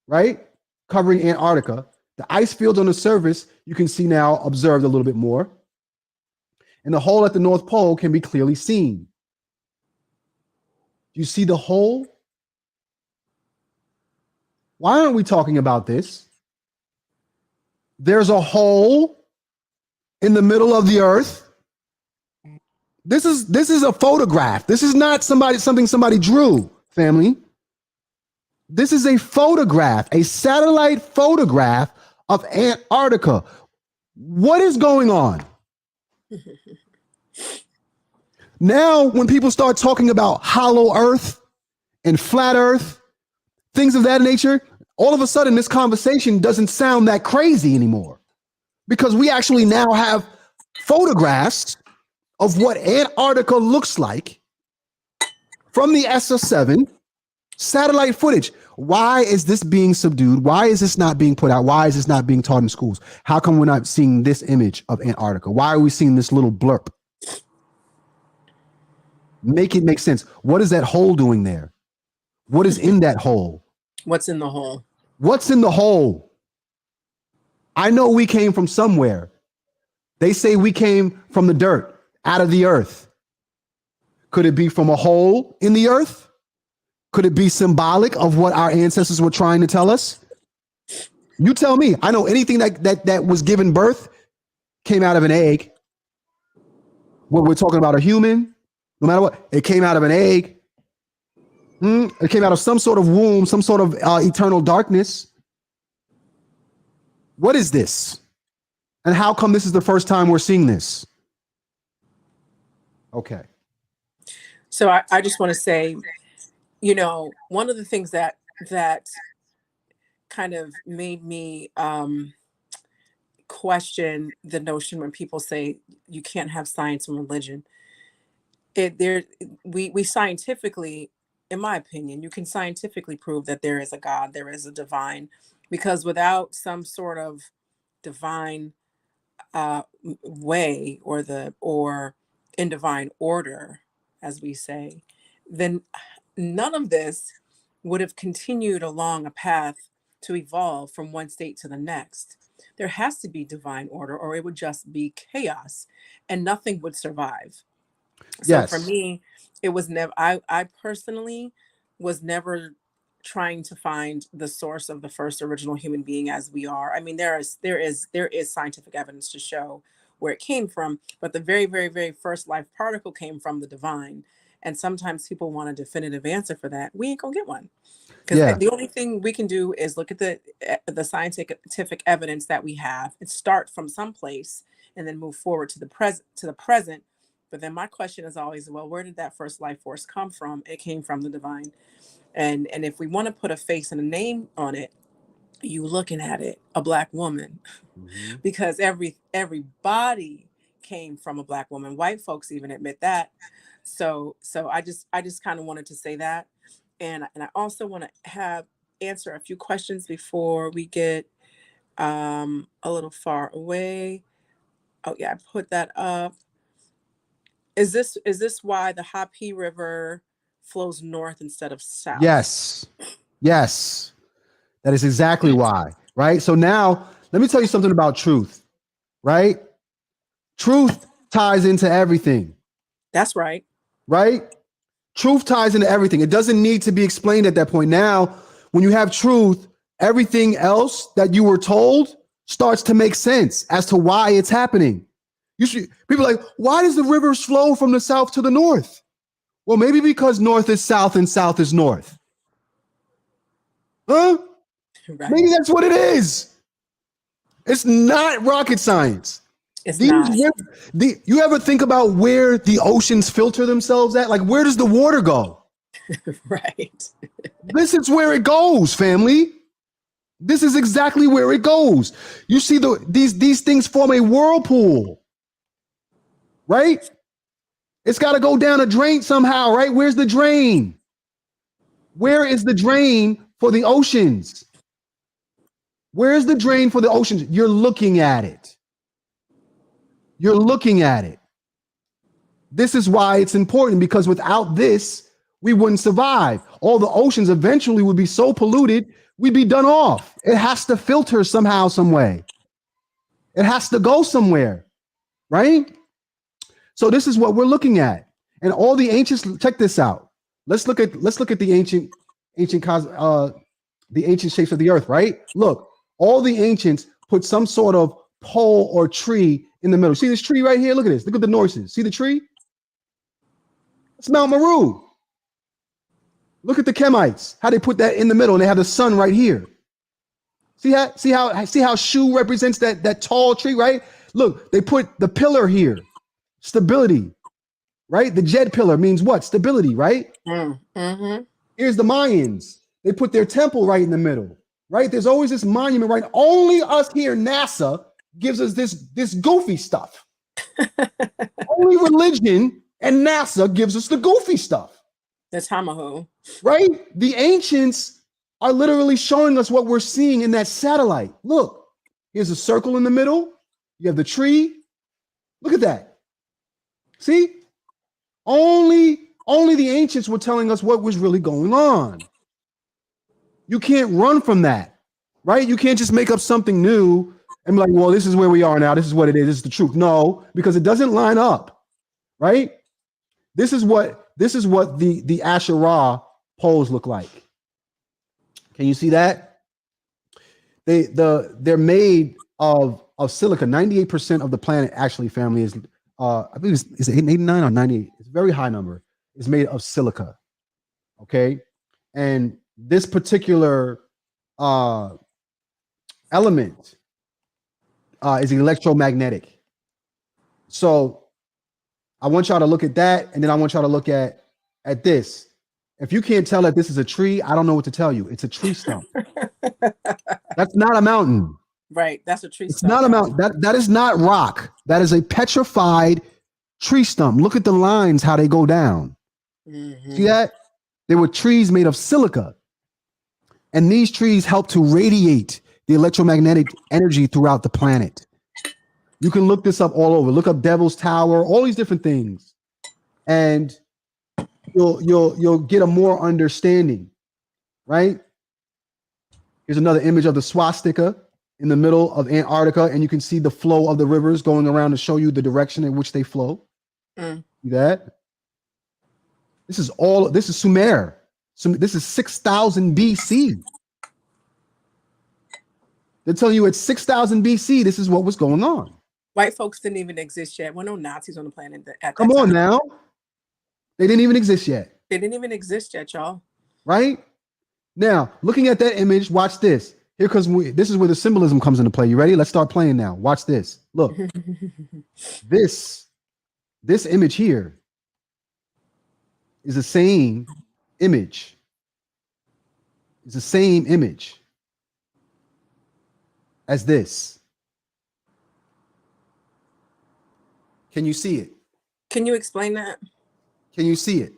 right, covering Antarctica. The ice fields on the surface you can see now observed a little bit more. And the hole at the North Pole can be clearly seen. Do you see the hole? Why aren't we talking about this? There's a hole in the middle of the earth. This is a photograph. This is not something somebody drew, family. This is a photograph, a satellite photograph of Antarctica. What is going on? Now, when people start talking about hollow earth and flat earth, things of that nature, all of a sudden this conversation doesn't sound that crazy anymore because we actually now have photographs of what Antarctica looks like from the SS7 satellite footage. Why is this being subdued? Why is this not being put out? Why is this not being taught in schools? How come we're not seeing this image of Antarctica? Why are we seeing this little blurb? Make it make sense. What is that hole doing there? What is in that hole? What's in the hole? What's in the hole? I know we came from somewhere. They say we came from the dirt, out of the earth. Could it be from a hole in the earth? Could it be symbolic of what our ancestors were trying to tell us? You tell me. I know anything that was given birth came out of an egg. What we're talking about a human, no matter what, it came out of an egg. It came out of some sort of womb, some sort of eternal darkness. What is this? And how come this is the first time we're seeing this? Okay. So I just want to say, one of the things that kind of made me question the notion when people say you can't have science and religion. We scientifically, in my opinion, you can scientifically prove that there is a God, there is a divine, because without some sort of divine way or in divine order, as we say, then none of this would have continued along a path to evolve from one state to the next. There has to be divine order, or it would just be chaos and nothing would survive. So for Yes. me, it was never, I personally was never trying to find the source of the first original human being as we are. I mean, there is scientific evidence to show where it came from, but the very, very, very first life particle came from the divine. And sometimes people want a definitive answer for that. We ain't gonna get one. Because Yeah. the only thing we can do is look at the scientific evidence that we have and start from someplace and then move forward to the present. But then my question is always, well, where did that first life force come from? It came from the divine. And if we want to put a face and a name on it, you looking at it, a Black woman, Mhm. because everybody came from a Black woman. White folks even admit that. So I just kind of wanted to say that. And I also want to answer a few questions before we get a little far away. Oh yeah, I put that up. Is this why the Hopi River flows north instead of south? Yes. Yes. That is exactly why. Right. So now let me tell you something about truth. Right. Truth ties into everything. That's right. Right. Truth ties into everything. It doesn't need to be explained at that point. Now, when you have truth, everything else that you were told starts to make sense as to why it's happening. People are like, why does the rivers flow from the south to the north? Well, maybe because north is south and south is north. Huh? Right. Maybe that's what it is. It's not rocket science. It's These not. you ever think about where the oceans filter themselves at? Like, where does the water go? Right. This is where it goes, family. This is exactly where it goes. You see these things form a whirlpool, right? It's got to go down a drain somehow, right? Where's the drain? Where is the drain for the oceans? Where is the drain for the oceans? You're looking at it. You're looking at it. This is why it's important, because without this, we wouldn't survive. All the oceans eventually would be so polluted, we'd be done off. It has to filter somehow, some way. It has to go somewhere, right? So this is what we're looking at. And all the ancients, check this out. Let's look at the ancient shapes of the earth, right? Look, all the ancients put some sort of pole or tree in the middle. See this tree right here? Look at this. Look at the Norses. See the tree? It's Mount Meru. Look at the Kemites, how they put that in the middle, and they have the sun right here. See how Shu represents that tall tree, right? Look, they put the pillar here, stability, right? The Jed pillar means what? Stability, right? Mm-hmm. Here's the Mayans. They put their temple right in the middle, right? There's always this monument, right? Only us here, NASA, gives us this goofy stuff. Only religion and NASA gives us the goofy stuff. The Tamahu. Right? The ancients are literally showing us what we're seeing in that satellite. Look, here's a circle in the middle. You have the tree. Look at that. See? Only the ancients were telling us what was really going on. You can't run from that, right? You can't just make up something new and be like, well, this is where we are now. This is what it is. This is the truth. No, because it doesn't line up, right? This is what the Asherah poles look like. Can you see that? They're made of silica. 98% of the planet, actually, family, is I believe it's 89 or 98. It's a very high number. It's made of silica. Okay, and this particular element is electromagnetic. So I want y'all to look at that, and then I want y'all to look at this. If you can't tell that this is a tree, I don't know what to tell you. It's a tree stump. That's not a mountain. Right. That's a tree It's stump. not a mountain. That is not rock. That is a petrified tree stump. Look at the lines, how they go down. Mm-hmm. See that? There were trees made of silica. And these trees help to radiate the electromagnetic energy throughout the planet. You can look this up all over. Look up Devil's Tower, all these different things. And you'll get a more understanding, right? Here's another image of the swastika in the middle of Antarctica, and you can see the flow of the rivers going around to show you the direction in which they flow. See that? This is Sumer. This is 6,000 BC. They're telling you at 6,000 BC, this is what was going on. White folks didn't even exist yet. Well, no Nazis on the planet at that time. Come on now. They didn't even exist yet. They didn't even exist yet, y'all. Right? Now, looking at that image, watch this. Here, because this is where the symbolism comes into play. You ready? Let's start playing now. Watch this. Look, this image here is the same image. It's the same image as this. Can you see it? Can you explain that? Can you see it?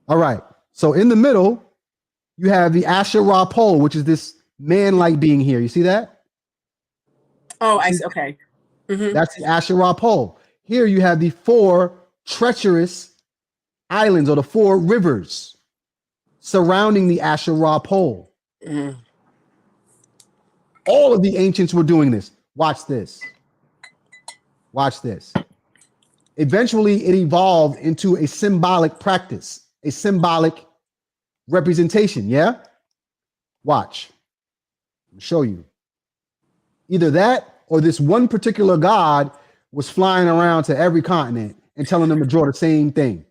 All right. So in the middle, you have the Asherah pole, which is this man-like being here. You see that? Oh, I see. Okay. Mm-hmm. That's the Asherah pole. Here you have the 4 treacherous islands, or the 4 rivers surrounding the Asherah pole. Mm. All of the ancients were doing this. Watch this. Watch this. Eventually, it evolved into a symbolic practice, a symbolic representation. Yeah? Watch. I'll show you. Either that or this one particular god was flying around to every continent and telling them to draw the same thing.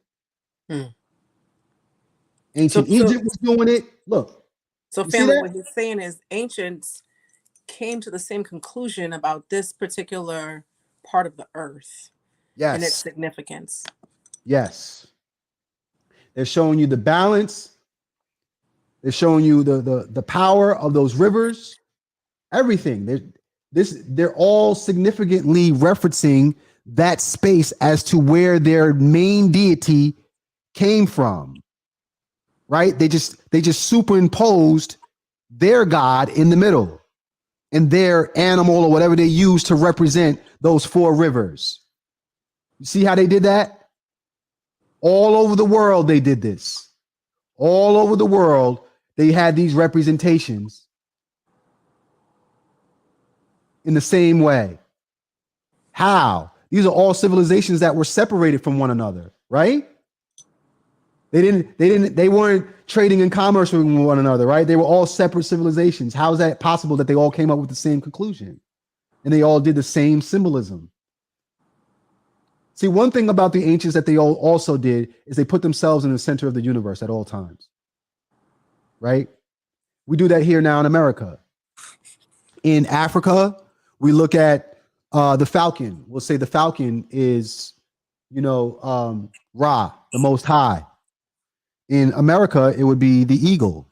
Ancient Egypt was doing it. Look. So, family, what he's saying is ancients came to the same conclusion about this particular part of the earth and its Yes. significance. Yes. They're showing you the balance. They're showing you the power of those rivers, everything. They're all significantly referencing that space as to where their main deity came from. Right? They just superimposed their god in the middle and their animal or whatever they use to represent those four rivers. You see how they did that? All over the world, they did this. All over the world, they had these representations in the same way. How? These are all civilizations that were separated from one another, right? They weren't trading and commerce with one another, right? They were all separate civilizations. How is that possible that they all came up with the same conclusion and they all did the same symbolism? See, one thing about the ancients that they all also did is they put themselves in the center of the universe at all times, right? We do that here now in America. In Africa, we look at the falcon. We'll say the falcon is, Ra, the Most High. In America, it would be the eagle.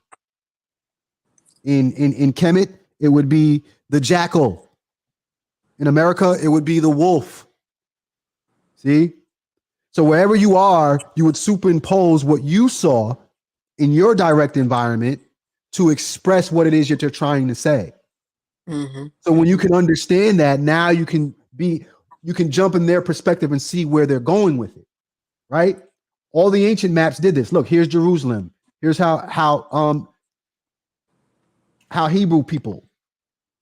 In Kemet, it would be the jackal. In America, it would be the wolf. See? So wherever you are, you would superimpose what you saw in your direct environment to express what it is that you're trying to say. Mm-hmm. So when you can understand that, now you can jump in their perspective and see where they're going with it, right? All the ancient maps did this. Look, here's Jerusalem. Here's how Hebrew people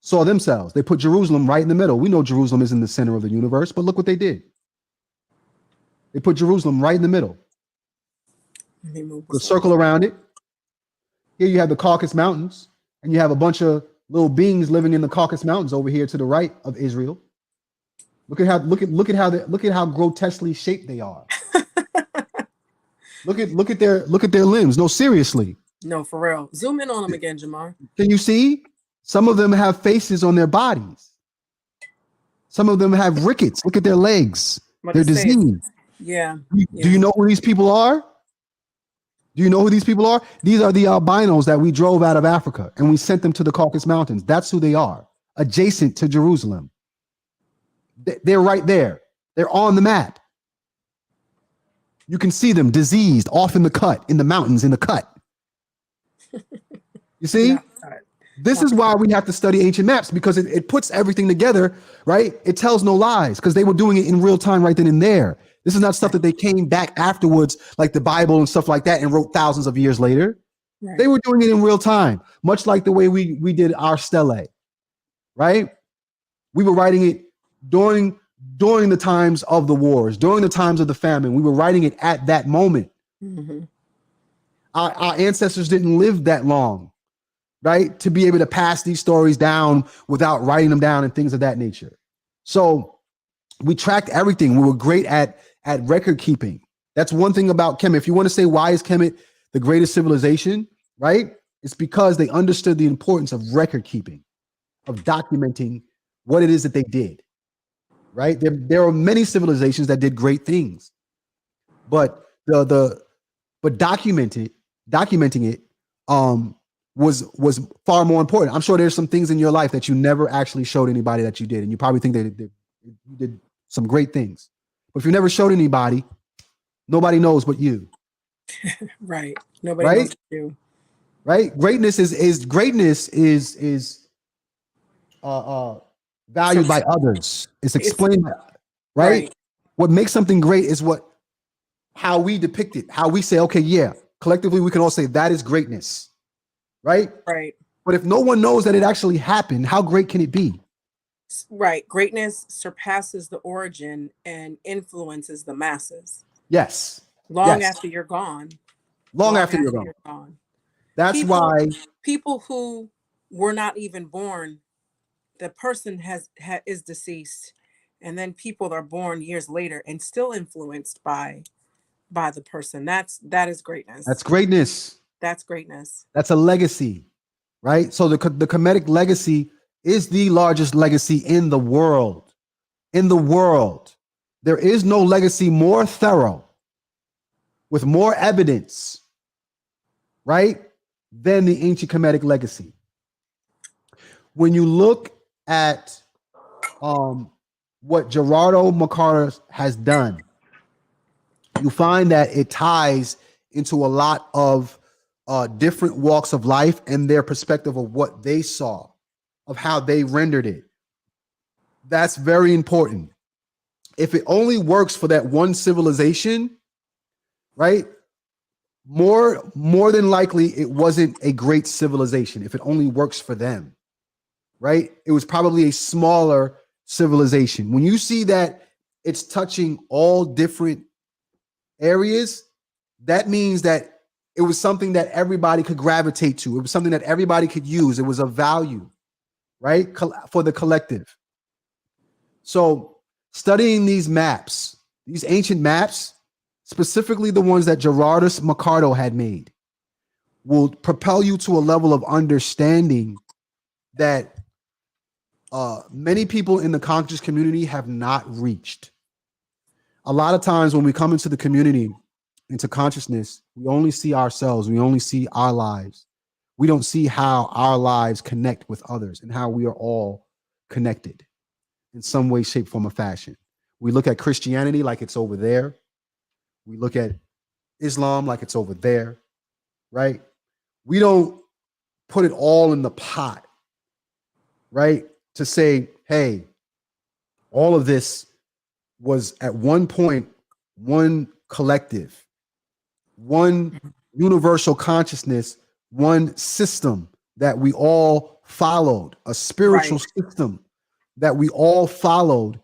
saw themselves. They put Jerusalem right in the middle. We know Jerusalem is in the center of the universe, but look what they did. They put Jerusalem right in the middle. The circle around it. Here you have the Caucasus Mountains, and you have a bunch of little beings living in the Caucasus Mountains over here to the right of Israel. Look at how grotesquely shaped they are. Look at their limbs. No, seriously. No, for real. Zoom in on them again, Jamar. Can you see? Some of them have faces on their bodies. Some of them have rickets. Look at their legs. They're diseased. Yeah. Do you know who these people are? Do you know who these people are? These are the albinos that we drove out of Africa and we sent them to the Caucasus Mountains. That's who they are, adjacent to Jerusalem. They're right there. They're on the map. You can see them diseased off in the cut, in the mountains, in the cut. You see? Yeah. This is why we have to study ancient maps, because it puts everything together, right? It tells no lies because they were doing it in real time right then and there. This is not stuff that they came back afterwards, like the Bible and stuff like that, and wrote thousands of years later. Right. They were doing it in real time, much like the way we did our stele, right? We were writing it during the times of the wars, during the times of the famine. We were writing it at that moment. Mm-hmm. Our ancestors didn't live that long, right, to be able to pass these stories down without writing them down and things of that nature. So we tracked everything. We were great at record keeping. That's one thing about Kemet. If you want to say why is Kemet the greatest civilization, right? It's because they understood the importance of record keeping, of documenting what it is that they did, right? There are many civilizations that did great things, but documenting it was far more important. I'm sure there's some things in your life that you never actually showed anybody that you did, and you probably think that you did some great things. But if you never showed anybody, nobody knows but you. Right. Nobody knows but you. Right. Greatness is valued by others. It's explained, right? What makes something great is how we depict it, how we say, okay, yeah, collectively we can all say that is greatness. Right. Right. But if no one knows that it actually happened, how great can it be? Right. Greatness surpasses the origin and influences the masses. Yes. Long after you're gone. Long after you're gone. That's why people who were not even born, the person is deceased, and then people are born years later and still influenced by the person. That is greatness. That's greatness. That's greatness. That's a legacy, right? So the Kemetic legacy is the largest legacy in the world. In the world. There is no legacy more thorough, with more evidence, right, than the ancient Kemetic legacy. When you look at what Gerardo Mekada has done, you find that it ties into a lot of different walks of life and their perspective of what they saw, of how they rendered it. That's very important. If it only works for that one civilization, right? More than likely, it wasn't a great civilization. If it only works for them, right? It was probably a smaller civilization. When you see that it's touching all different areas, that means that it was something that everybody could gravitate to. It was something that everybody could use. It was of value, right? For the collective. So studying these maps, these ancient maps, specifically the ones that Gerardo Mekada had made, will propel you to a level of understanding that many people in the conscious community have not reached. A lot of times when we come into the community, into consciousness, we only see ourselves. We only see our lives. We don't see how our lives connect with others and how we are all connected in some way, shape, form, or fashion. We look at Christianity like it's over there. We look at Islam like it's over there, right? We don't put it all in the pot, right? To say, hey, all of this was at one point one collective, one universal consciousness, one system that we all followed, a spiritual system that we all followed.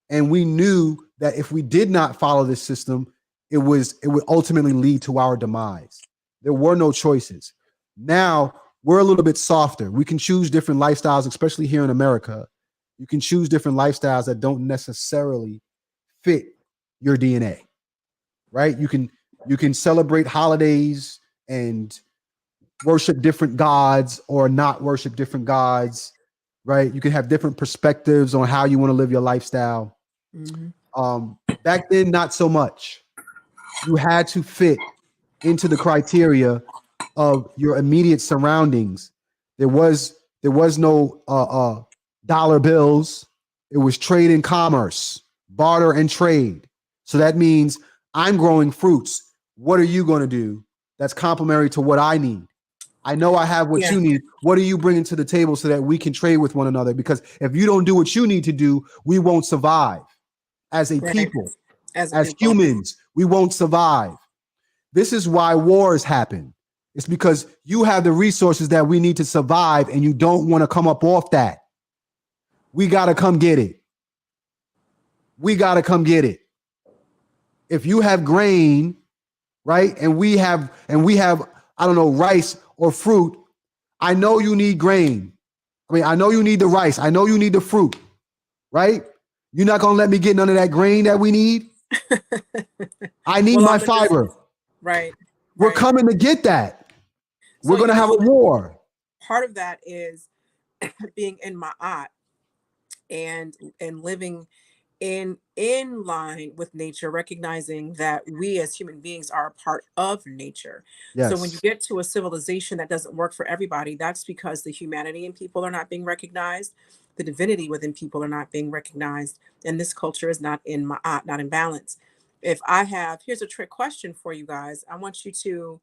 And we knew that if we did not follow this system, it would ultimately lead to our demise. There were no choices. Now we're a little bit softer. We can choose different lifestyles, especially here in America. You can choose different lifestyles that don't necessarily fit your DNA, right? You can celebrate holidays and worship different gods or not worship different gods, right? You can have different perspectives on how you want to live your lifestyle. Mm-hmm. Back then, not so much. You had to fit into the criteria of your immediate surroundings. There was no dollar bills. It was trade and commerce, barter and trade. So that means I'm growing fruits. What are you going to do that's complementary to what I need? I know I have what you need. What are you bringing to the table so that we can trade with one another? Because if you don't do what you need to do, we won't survive as a people, as humans. We won't survive. This is why wars happen. It's because you have the resources that we need to survive and you don't want to come up off that. We got to come get it. We got to come get it. If you have grain, right, and we have, I don't know, rice or fruit, I know you need grain. I mean, I know you need the rice. I know you need the fruit, right? You're not going to let me get none of that grain that we need. I need my fiber. Right. We're coming to get that. So, we're going to have a war. Part of that is being in Ma'at and living in line with nature, recognizing that we as human beings are a part of nature. Yes. So when you get to a civilization that doesn't work for everybody, that's because the humanity in people are not being recognized. The divinity within people are not being recognized. And this culture is not in Ma'at, not in balance. Here's a trick question for you guys. I want you to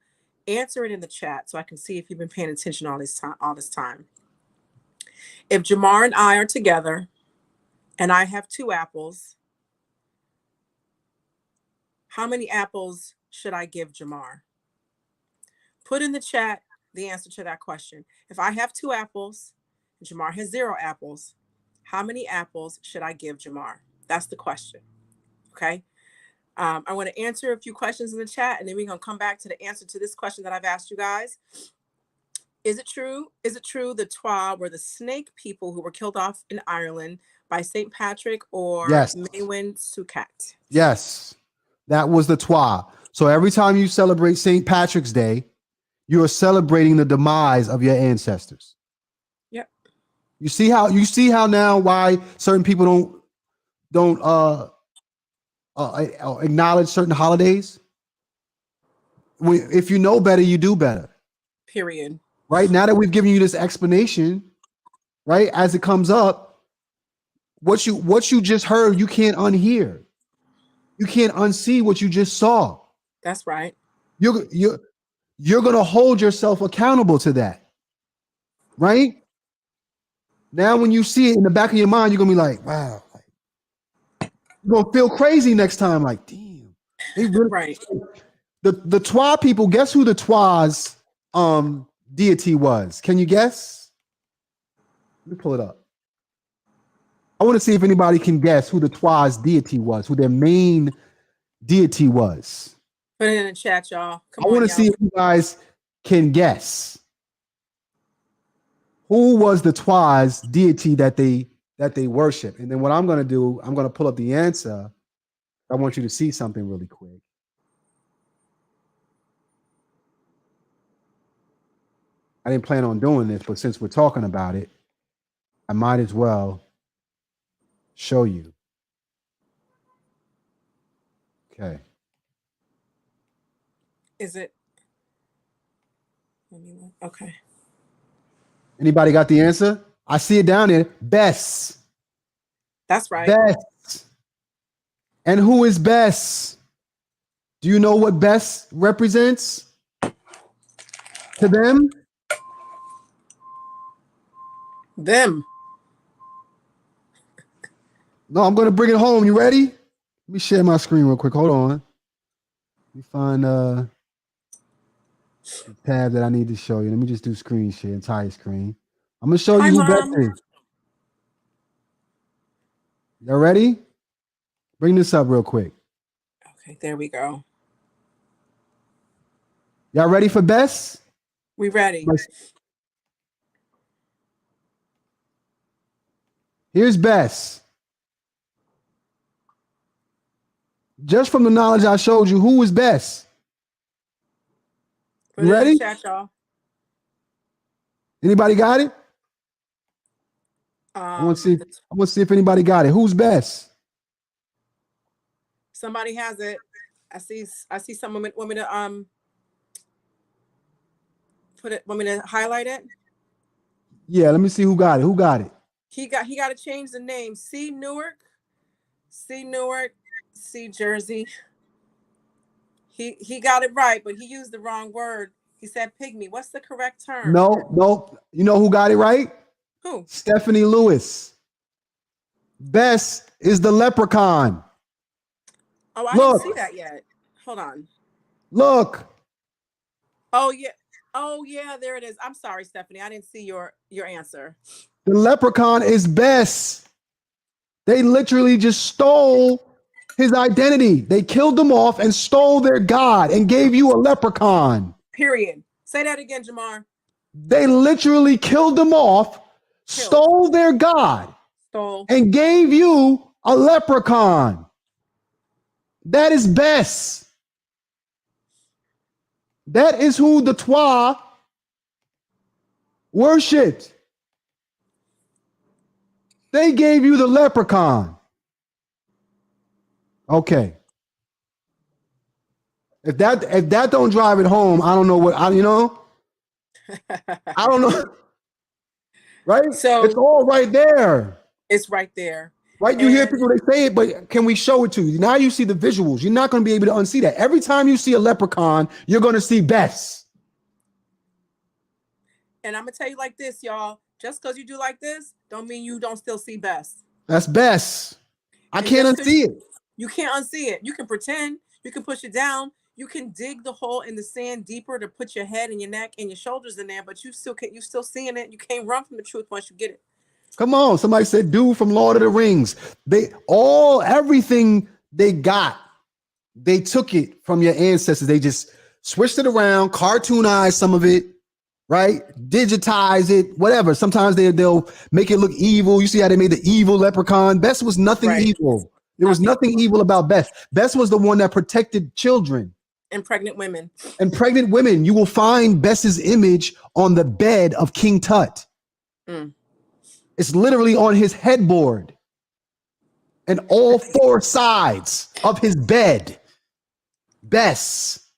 answer it in the chat so I can see if you've been paying attention all this time. If Jamaar and I are together and I have 2 apples, how many apples should I give Jamaar? Put in the chat the answer to that question. If I have 2 apples and Jamaar has 0 apples, how many apples should I give Jamaar? That's the question. Okay. I want to answer a few questions in the chat, and then we're going to come back to the answer to this question that I've asked you guys. Is it true? Is it true the Twa were the snake people who were killed off in Ireland by St. Patrick or Maewyn Succat? Yes, that was the Twa. So every time you celebrate St. Patrick's Day, you are celebrating the demise of your ancestors. Yep. You see how now why certain people don't acknowledge certain holidays? If you know better, you do better. Period. Right now that we've given you this explanation, right, as it comes up, what you just heard, you can't unhear. You can't unsee what you just saw. That's right. You're gonna hold yourself accountable to that, right? Now, when you see it in the back of your mind, you're gonna be like, "Wow!" You're gonna feel crazy next time. Like, damn, they really. Right. The Twa people. Guess who the Twa's deity was? Can you guess? Let me pull it up. I want to see if anybody can guess who the Twa's deity was, who their main deity was. Put it in the chat, y'all. Come I on, want to y'all. see if you guys can guess who was the Twa's deity that they worship. And then what I'm going to do, I'm going to pull up the answer. I want you to see something really quick. I didn't plan on doing this, but since we're talking about it, I might as well show you. Okay. Is it? Okay. Anybody got the answer? I see it down there. Bess. That's right. Bess. And who is Bess? Do you know what Bess represents to them? Them. No, I'm going to bring it home. You ready? Let me share my screen real quick. Hold on. Let me find the tab that I need to show you. Let me just do screen share, entire screen. I'm going to show you who Bess is. Y'all ready? Bring this up real quick. Okay, there we go. Y'all ready for Bess? We ready. Here's Bess. Just from the knowledge I showed you, who is Bess? Put it in the chat, y'all. Anybody got it? I want to see if anybody got it. Who's Bess? Somebody has it. I see some women want me to put it. Want me to highlight it? Yeah, let me see who got it. Who got it? He got to change the name. C Newark, C Jersey. He got it right, but he used the wrong word. He said pygmy. What's the correct term? No. You know who got it right? Who? Stephanie Lewis. Bess is the leprechaun. Oh, I didn't see that yet. Hold on. Look. Oh yeah, there it is. I'm sorry, Stephanie. I didn't see your answer. The leprechaun is Bess. They literally just stole his identity. They killed him off and stole their god and gave you a leprechaun. Period. Say that again, Jamar. They literally killed him off, stole their god, and gave you a leprechaun. That is Bess. That is who the Twa worshipped. They gave you the leprechaun. Okay. If that don't drive it home, I don't know what I don't know. Right? So it's all right there. It's right there. Right? You hear people, they say it, but can we show it to you? Now you see the visuals. You're not going to be able to unsee that. Every time you see a leprechaun, you're going to see Bess. And I'm going to tell you like this, y'all. Just because you do like this, don't mean you don't still see Bess. That's Bess. I can't unsee it. You can't unsee it. You can pretend. You can push it down. You can dig the hole in the sand deeper to put your head and your neck and your shoulders in there, but you still seeing it. You can't run from the truth once you get it. Come on. Somebody said, dude from Lord of the Rings. Everything they got, they took it from your ancestors. They just switched it around, cartoonized some of it, right? Digitize it, whatever. Sometimes they'll make it look evil. You see how they made the evil leprechaun. Bess was nothing evil. There was nothing evil about Bess. Bess was the one that protected children. And pregnant women. You will find Bess's image on the bed of King Tut. Mm. It's literally on his headboard and all four sides of his bed. Bess,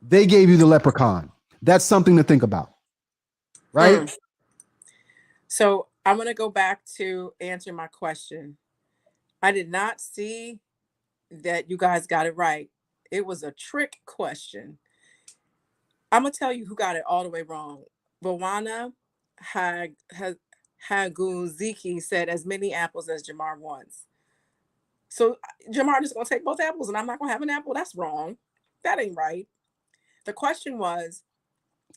they gave you the leprechaun. That's something to think about, right? So I'm going to go back to answer my question. I did not see that you guys got it right. It was a trick question. I'm going to tell you who got it all the way wrong. Bawana Haguziki said as many apples as Jamar wants. So Jamar is going to take both apples and I'm not going to have an apple. That's wrong. That ain't right. The question was,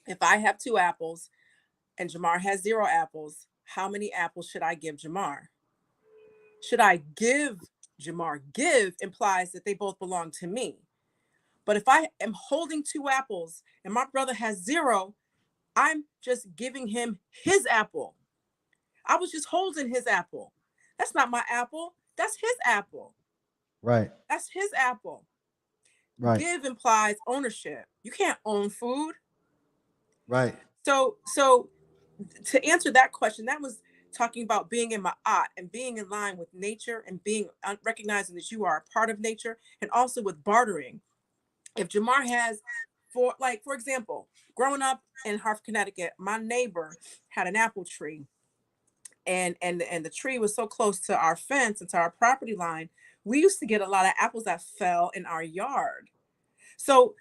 if I have 2 apples and Jamar has 0 apples, how many apples should I give Jamar? Should I give Jamar? Give implies that they both belong to me. But if I am holding 2 apples and my brother has 0, I'm just giving him his apple. I was just holding his apple. That's not my apple. That's his apple. Right. That's his apple. Right. Give implies ownership. You can't own food. Right. So to answer that question, that was talking about being in ma'at and being in line with nature and being recognizing that you are a part of nature, and also with bartering. If Jamar has, for example, growing up in Hartford, Connecticut, my neighbor had an apple tree, and the tree was so close to our fence and to our property line, we used to get a lot of apples that fell in our yard. So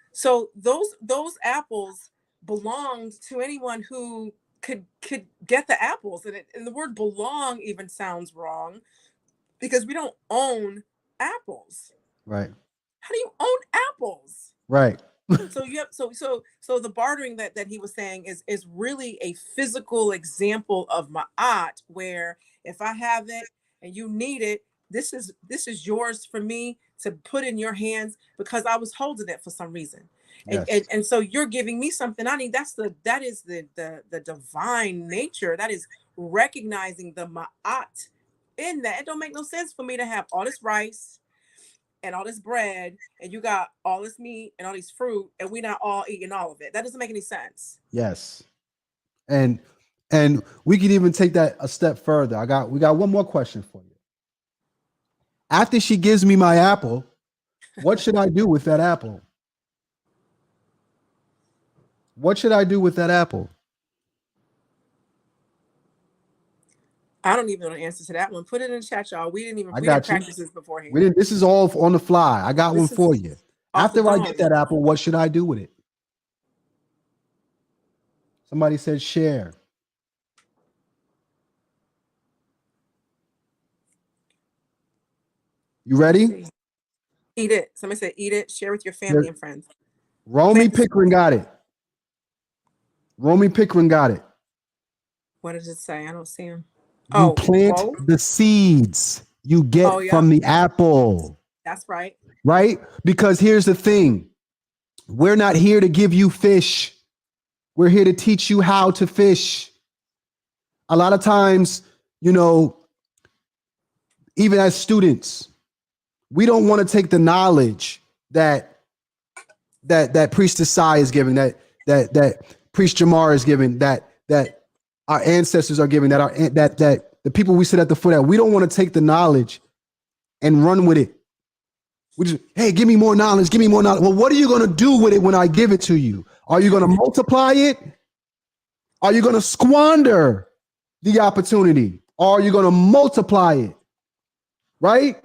those apples belonged to anyone who could get the apples, and the word belong even sounds wrong because we don't own apples. Right. How do you own apples? Right. So the bartering that he was saying is really a physical example of ma'at, where if I have it and you need it, this is yours for me to put in your hands because I was holding it for some reason. Yes. And so you're giving me something I need. That is the divine nature. That is recognizing the ma'at in that. It don't make no sense for me to have all this rice and all this bread, and you got all this meat and all these fruit, and we're not all eating all of it. That doesn't make any sense. Yes. And we could even take that a step further. We got one more question for you. After she gives me my apple, what should I do with that apple? What should I do with that apple? I don't even know the answer to that one. Put it in the chat, y'all. We didn't practice this beforehand. This is all on the fly. I got one for you. After I get that apple, what should I do with it? Somebody said share. You ready? Eat it. Somebody said eat it. Share with your family and friends. Romy Pickering got it. Romy Pickering got it. What does it say? I don't see him. You plant the seeds you get from the apple. That's right. Right? Because here's the thing. We're not here to give you fish. We're here to teach you how to fish. A lot of times, even as students, we don't want to take the knowledge that Priestess Sai is giving, that Priest Jamaar is giving, that our ancestors are giving, that the people we sit at the foot at. We don't want to take the knowledge and run with it. We just, hey, give me more knowledge, give me more knowledge. Well, what are you going to do with it when I give it to you? Are you going to multiply it? Are you going to squander the opportunity? Or are you going to multiply it? Right?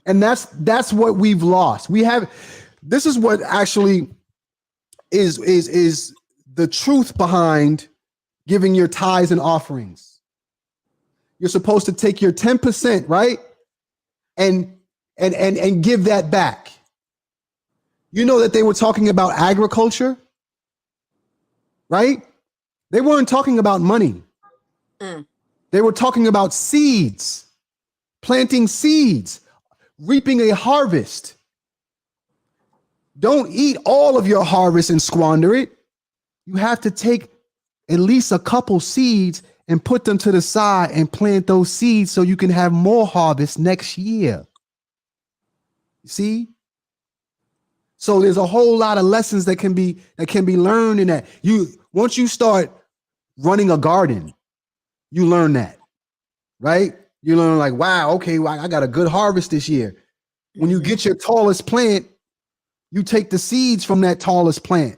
And that's what we've lost. This is what actually is the truth behind giving your tithes and offerings. You're supposed to take your 10%, right? And give that back. You know that they were talking about agriculture, right? They weren't talking about money. They were talking about seeds, planting seeds, reaping a harvest. Don't eat all of your harvest and squander it. You have to take at least a couple seeds and put them to the side and plant those seeds so you can have more harvest next year. See? So there's a whole lot of lessons that can be learned in that. Once you start running a garden, you learn that, right? You learn like, wow, okay, well, I got a good harvest this year. When you get your tallest plant, you take the seeds from that tallest plant,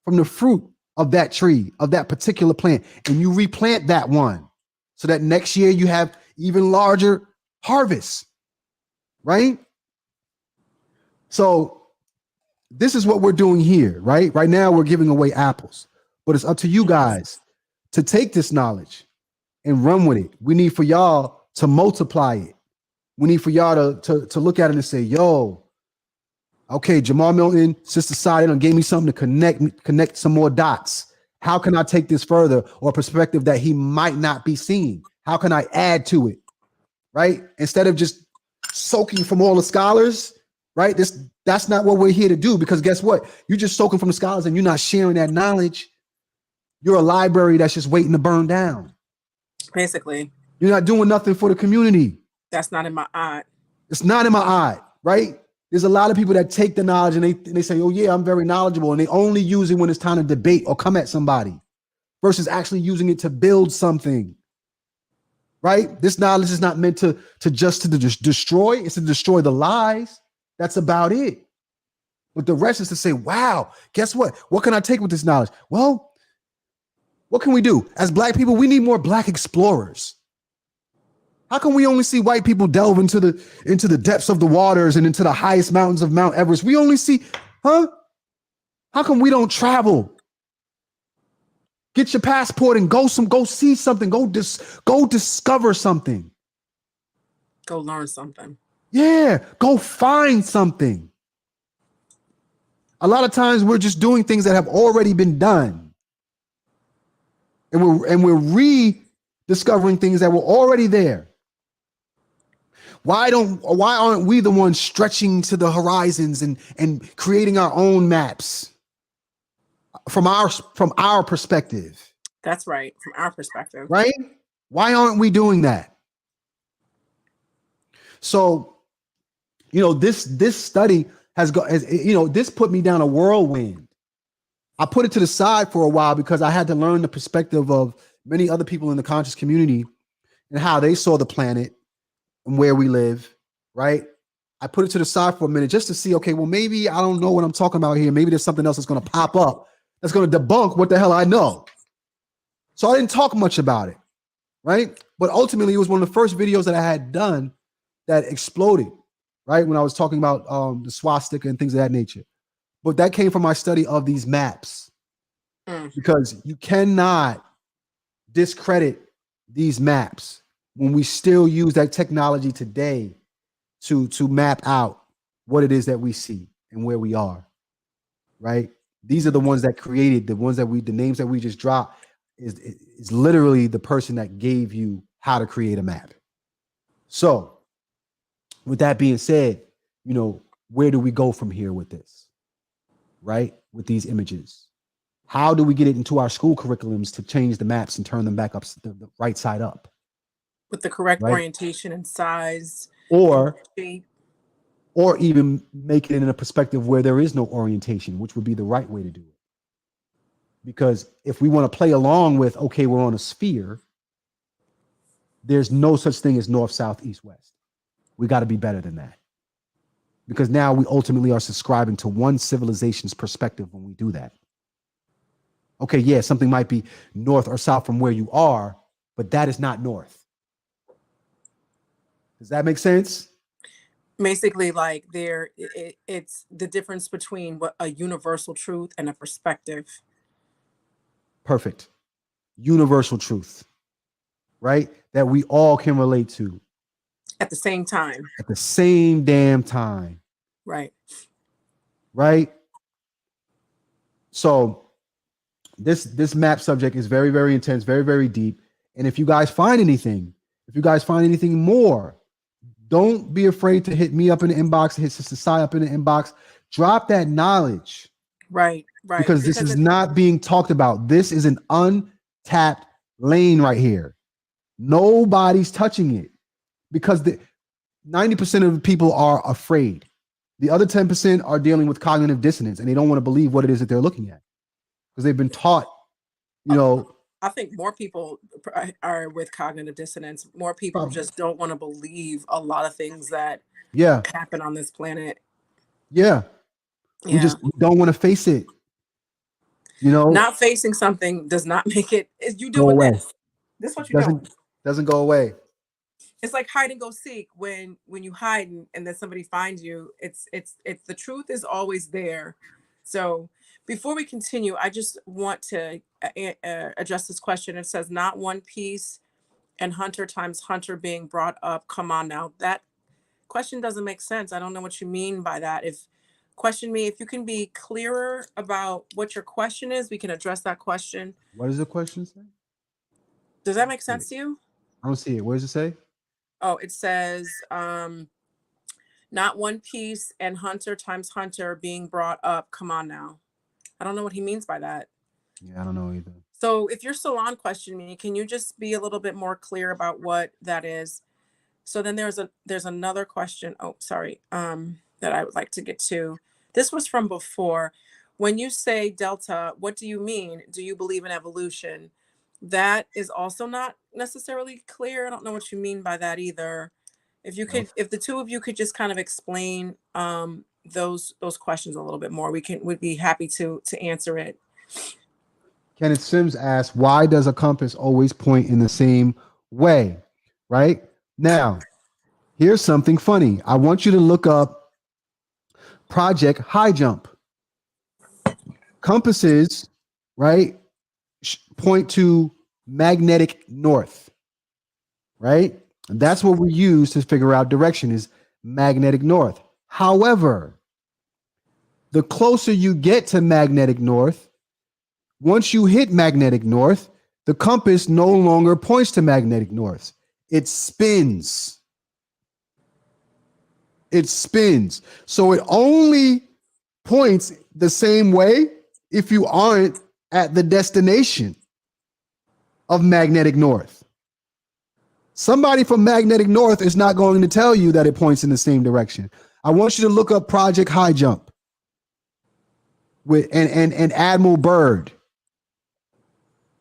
from the fruit of that tree, of that particular plant, and you replant that one so that next year you have even larger harvests, right? So this is what we're doing here, right? Right now we're giving away apples, but it's up to you guys to take this knowledge and run with it. We need for y'all to multiply it. We need for y'all to look at it and say, yo, okay, Jamaar Milton, Sister Side, gave me something to connect some more dots. How can I take this further, or a perspective that he might not be seeing? How can I add to it, right? Instead of just soaking from all the scholars, right? That's not what we're here to do, because guess what? You're just soaking from the scholars and you're not sharing that knowledge. You're a library that's just waiting to burn down. Basically. You're not doing nothing for the community. That's not in my eye. It's not in my eye, right? There's a lot of people that take the knowledge and they say, oh yeah, I'm very knowledgeable. And they only use it when it's time to debate or come at somebody versus actually using it to build something, right? This knowledge is not meant to just destroy. It's to destroy the lies. That's about it. But the rest is to say, wow, guess what? What can I take with this knowledge? Well, what can we do? As Black people, we need more Black explorers. How come we only see white people delve into the depths of the waters and into the highest mountains of Mount Everest? We only see, How come we don't travel? Get your passport and go see something. Go discover something. Go learn something. Yeah, go find something. A lot of times we're just doing things that have already been done. And we're rediscovering things that were already there. Why aren't we the ones stretching to the horizons and creating our own maps from our perspective? That's right, from our perspective. Right? Why aren't we doing that? So, this study this put me down a whirlwind. I put it to the side for a while because I had to learn the perspective of many other people in the conscious community and how they saw the planet and where we live, right? I put it to the side for a minute just to see, okay, well, maybe I don't know what I'm talking about here. Maybe there's something else that's going to pop up that's going to debunk what the hell I know. So I didn't talk much about it, right? But ultimately, it was one of the first videos that I had done that exploded, right? When I was talking about the swastika and things of that nature. But that came from my study of these maps, because you cannot discredit these maps when we still use that technology today to map out what it is that we see and where we are, right? These are the ones that created, the names that we just dropped is literally the person that gave you how to create a map. So with that being said, where do we go from here with this, right? With these images, how do we get it into our school curriculums to change the maps and turn them back up the right side up? With the correct orientation and size, or shape, or even make it in a perspective where there is no orientation, which would be the right way to do it. Because if we want to play along with, okay, we're on a sphere, there's no such thing as north, south, east, west. We got to be better than that. Because now we ultimately are subscribing to one civilization's perspective when we do that. Okay, yeah, something might be north or south from where you are, but that is not north. Does that make sense? Basically, like it's the difference between what a universal truth and a perspective. Perfect. Universal truth, right? That we all can relate to. At the same time. At the same damn time. Right. Right? So this map subject is very, very intense, very, very deep. And if you guys find anything more, don't be afraid to hit me up in the inbox, hit Sister Sai up in the inbox. Drop that knowledge. Right. Because this is not being talked about. This is an untapped lane right here. Nobody's touching it because 90% of the people are afraid. The other 10% are dealing with cognitive dissonance and they don't want to believe what it is that they're looking at because they've been taught, I think more people are with cognitive dissonance. More people Probably. just don't want to believe a lot of things that Yeah. happen on this planet. Yeah. We Yeah. just don't want to face it. You know, Not facing something does not make it. Is you go doing away. this? This is what It you're doing. doesn't go away. It's like hide and go seek. When you hide and then somebody finds you, it's the truth is always there. So before we continue, I just want to address this question. It says not one piece and hunter times hunter being brought up. Come on now, that question doesn't make sense. I don't know what you mean by that. If question me, if you can be clearer about what your question is, we can address that question. What does the question say? Does I that don't make see it. sense to you? I don't see it. What does it say? Oh, it says not one piece and hunter times hunter being brought up. Come on now. I don't know what he means by that. Yeah, I don't know either. So if you're still on question me, can you just be a little bit more clear about what that is? So then there's another question. Oh, sorry. That I would like to get to. This was from before. When you say delta, what do you mean? Do you believe in evolution? That is also not necessarily clear. I don't know what you mean by that either. If you could, Delta. if the two of you could just kind of explain those questions a little bit more, would be happy to answer it. Kenneth Sims asks, why does a compass always point in the same way? Right? Now, here's something funny. I want you to look up Project High Jump. Compasses, right, point to magnetic north, right? And that's what we use to figure out direction is magnetic north. However, the closer you get to magnetic north, once you hit magnetic north, the compass no longer points to magnetic north. It spins. It spins. So it only points the same way if you aren't at the destination of magnetic north. Somebody from magnetic north is not going to tell you that it points in the same direction. I want you to look up Project High Jump with and Admiral Byrd.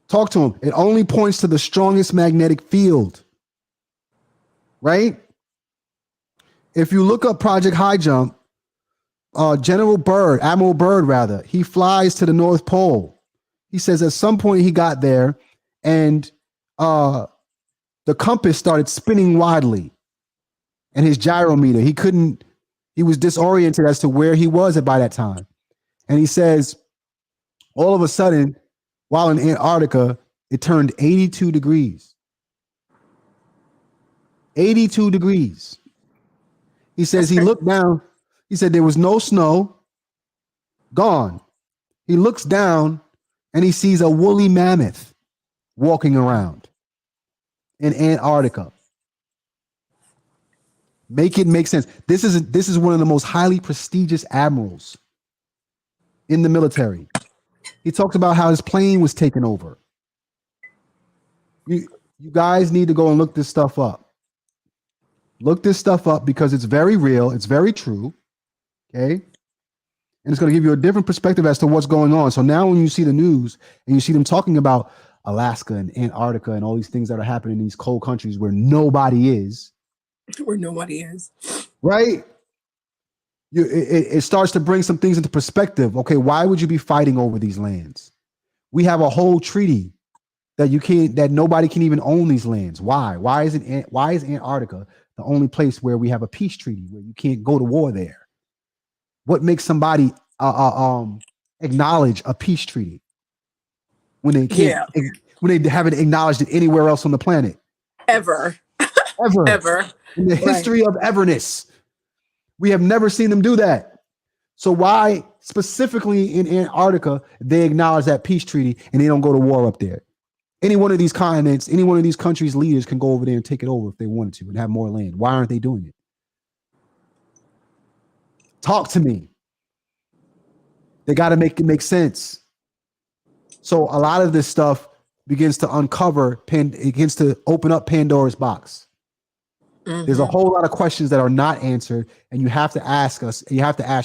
Talk to him. It only points to the strongest magnetic field, right? If you look up Project High Jump, Admiral Byrd rather, he flies to the North Pole. He says at some point he got there and the compass started spinning wildly and his gyrometer, he was disoriented as to where he was at by that time. And he says, all of a sudden, while in Antarctica, it turned 82 degrees. 82 degrees. He says he looked down. He said there was no snow, gone. He looks down and he sees a woolly mammoth walking around in Antarctica. Make it make sense. This is one of the most highly prestigious admirals in the military. He talks about how his plane was taken over. You guys need to go and look this stuff up. Look this stuff up because it's very real. It's very true. Okay. And it's going to give you a different perspective as to what's going on. So now when you see the news and you see them talking about Alaska and Antarctica and all these things that are happening in these cold countries where nobody is. Where nobody is. Right? It starts to bring some things into perspective. Okay, why would you be fighting over these lands? We have a whole treaty that nobody can even own these lands. Why? Why is Antarctica the only place where we have a peace treaty where you can't go to war there? What makes somebody acknowledge a peace treaty when they can't when they haven't acknowledged it anywhere else on the planet? Ever. In the history of everness, we have never seen them do that. So why specifically in Antarctica they acknowledge that peace treaty and they don't go to war up there? Any one of these continents, any one of these countries' leaders can go over there and take it over if they wanted to and have more land. Why aren't they doing it? Talk to me. They got to make it make sense. So a lot of this stuff begins to it begins to open up Pandora's box. Mm-hmm. There's a whole lot of questions that are not answered, and you have to ask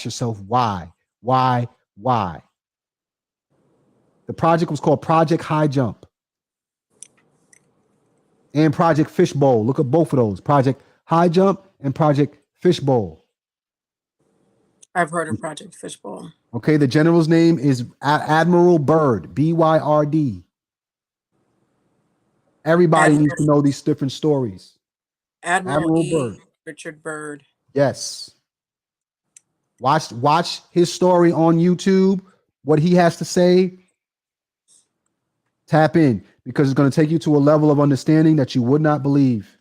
yourself why. The project was called Project High Jump. and Project Fishbowl. Look at both of those. Project High Jump and Project Fishbowl. I've heard of Project Fishbowl. Okay, the general's name is Admiral Byrd, Byrd. Everybody needs to know these different stories. Admiral Byrd. Richard Byrd. Yes. Watch his story on YouTube, what he has to say. Tap in, because it's going to take you to a level of understanding that you would not believe.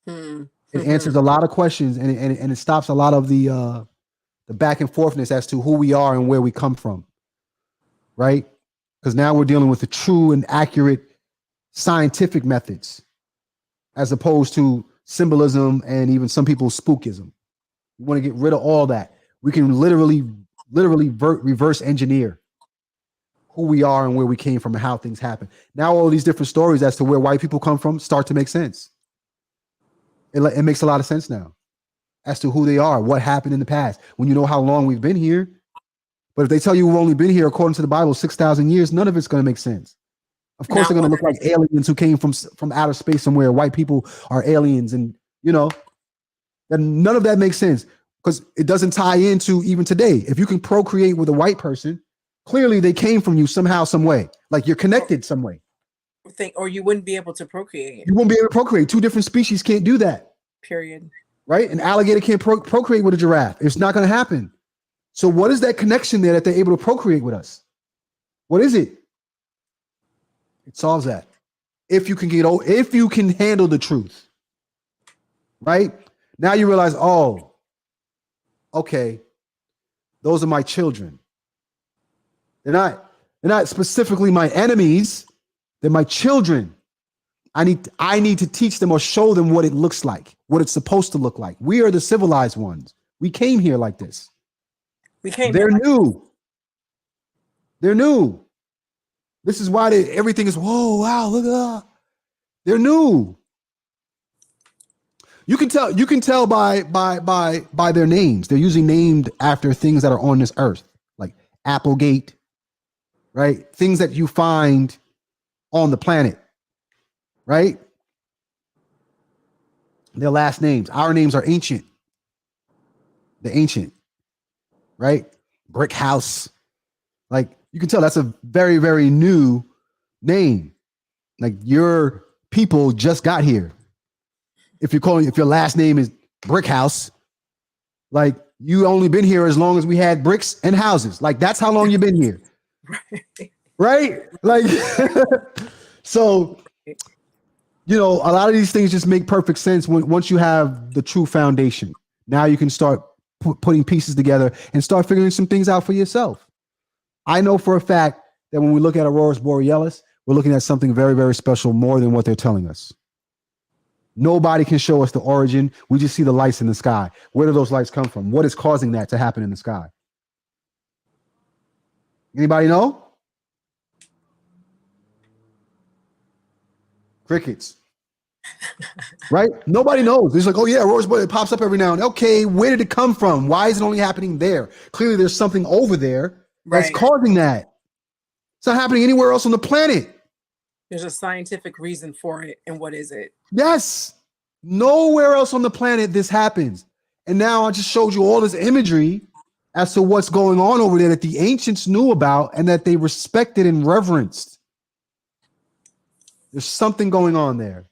It answers a lot of questions, and it stops a lot of the back and forthness as to who we are and where we come from. Right? Because now we're dealing with the true and accurate scientific methods, as opposed to symbolism and even some people's spookism. We want to get rid of all that. We can literally reverse engineer who we are and where we came from and how things happen. Now all these different stories as to where white people come from start to make sense. It makes a lot of sense now as to who they are, what happened in the past, when you know how long we've been here. But if they tell you we've only been here, according to the Bible, 6,000 years, none of it's going to make sense. Of course, they're going to look like aliens who came from outer space somewhere. White people are aliens, and then none of that makes sense, because it doesn't tie into even today. If you can procreate with a white person, clearly they came from you somehow, some way. Like you're connected some way. Or you wouldn't be able to procreate. You won't be able to procreate. Two different species can't do that. Period. Right? An alligator can't procreate with a giraffe. It's not going to happen. So what is that connection there that they're able to procreate with us? What is it? It solves that. If you can handle the truth. Right? Now you realize, oh, okay, those are my children. They're not specifically my enemies. They're my children. I need to teach them or show them what it looks like, what it's supposed to look like. We are the civilized ones. We came here like this. They're new. They're new. This is why everything is, whoa, wow, look at that. They're new. You can tell by their names. They're usually named after things that are on this earth, like Applegate, right? Things that you find on the planet, right? Their last names. Our names are ancient. The ancient, right? Brick house. Like you can tell that's a very, very new name. Like your people just got here. If your last name is Brick House, like you only been here as long as we had bricks and houses. Like that's how long you've been here. Right? Like, so, a lot of these things just make perfect sense once you have the true foundation. Now you can start putting pieces together and start figuring some things out for yourself. I know for a fact that when we look at Aurora Borealis, we're looking at something very, very special, more than what they're telling us. Nobody can show us the origin. We just see the lights in the sky. Where do those lights come from? What is causing that to happen in the sky? Anybody know? Crickets. Right? Nobody knows. It's like, oh yeah, Aurora Borealis, it pops up every now and then. Okay, where did it come from? Why is it only happening there? Clearly there's something over there that's causing that. It's not happening anywhere else on the planet. There's a scientific reason for it. And what is it? Yes. Nowhere else on the planet this happens. And now I just showed you all this imagery as to what's going on over there that the ancients knew about and that they respected and reverenced. There's something going on there.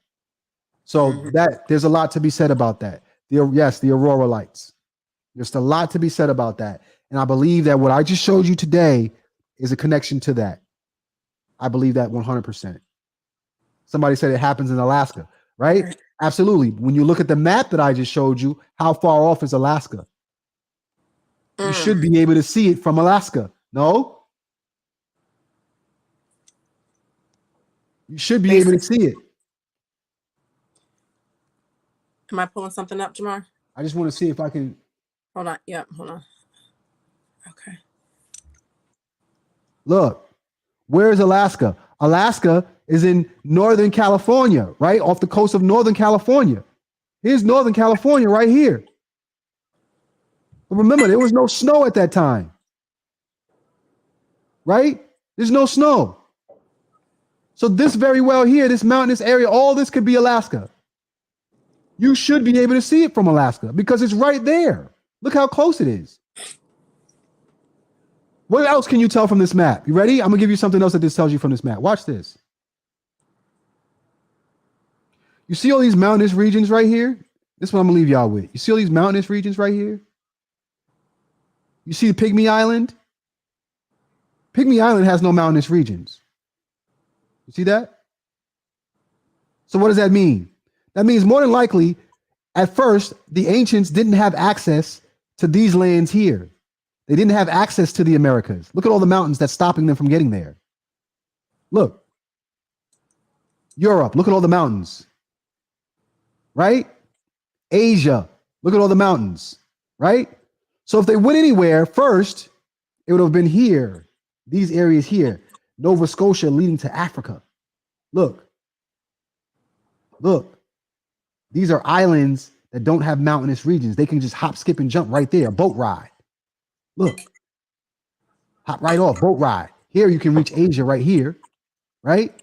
So there's a lot to be said about that. The aurora lights. There's a lot to be said about that. And I believe that what I just showed you today is a connection to that. I believe that 100%. Somebody said it happens in Alaska, right? Absolutely. When you look at the map that I just showed you, how far off is Alaska? You should be able to see it from Alaska. No? You should be able to see it. Am I pulling something up, Jamaar? I just want to see if I can. Hold on. Yeah, hold on. Okay. Look, where is Alaska? Alaska is in Northern California, right? Off the coast of Northern California. Here's Northern California right here. But remember, there was no snow at that time. Right? There's no snow. So this very well here, this mountainous area, all this could be Alaska. You should be able to see it from Alaska because it's right there. Look how close it is. What else can you tell from this map? You ready? I'm gonna give you something else that this tells you from this map. Watch this. You see all these mountainous regions right here? This is what I'm gonna leave y'all with. You see all these mountainous regions right here? You see the Pygmy Island? Pygmy Island has no mountainous regions. You see that? So what does that mean? That means more than likely, at first, the ancients didn't have access to these lands here. They didn't have access to the Americas. Look at all the mountains that's stopping them from getting there. Look. Europe, look at all the mountains. Right? Asia, look at all the mountains. Right? So if they went anywhere, first, it would have been here. These areas here. Nova Scotia leading to Africa. Look. Look. These are islands that don't have mountainous regions. They can just hop, skip, and jump right there. Boat ride. Look. Hop right off. Boat ride. Here you can reach Asia right here. Right?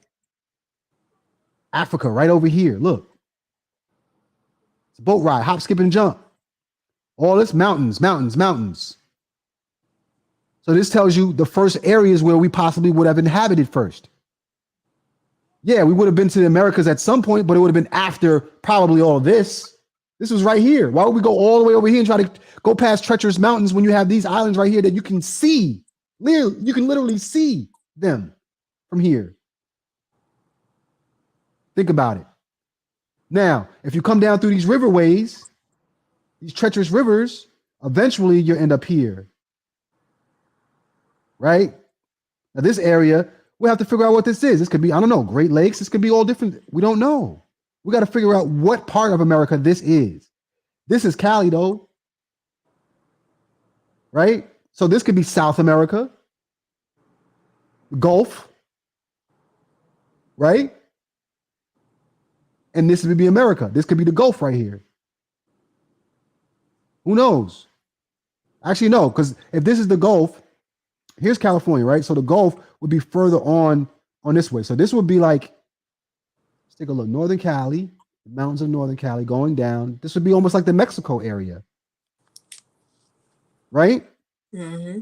Africa right over here. Look. It's a boat ride. Hop, skip, and jump. All this mountains, mountains, mountains. So this tells you the first areas where we possibly would have inhabited first. Yeah, we would have been to the Americas at some point, but it would have been after probably all of this. This was right here. Why would we go all the way over here and try to go past treacherous mountains when you have these islands right here that you can see? You can literally see them from here. Think about it. Now, if you come down through these riverways, these treacherous rivers, eventually you'll end up here. Right? Now, this area, we have to figure out what this is. This could be, I don't know, Great Lakes. This could be all different. We don't know. We got to figure out what part of America this is. This is Cali, though. Right? So this could be South America, Gulf. Right? And this would be America. This could be the Gulf right here. Who knows? Actually, no, because if this is the Gulf, here's California, right? So the Gulf would be further on this way. So this would be like, let's take a look. Northern Cali, the mountains of Northern Cali going down. This would be almost like the Mexico area. Right? Mm-hmm.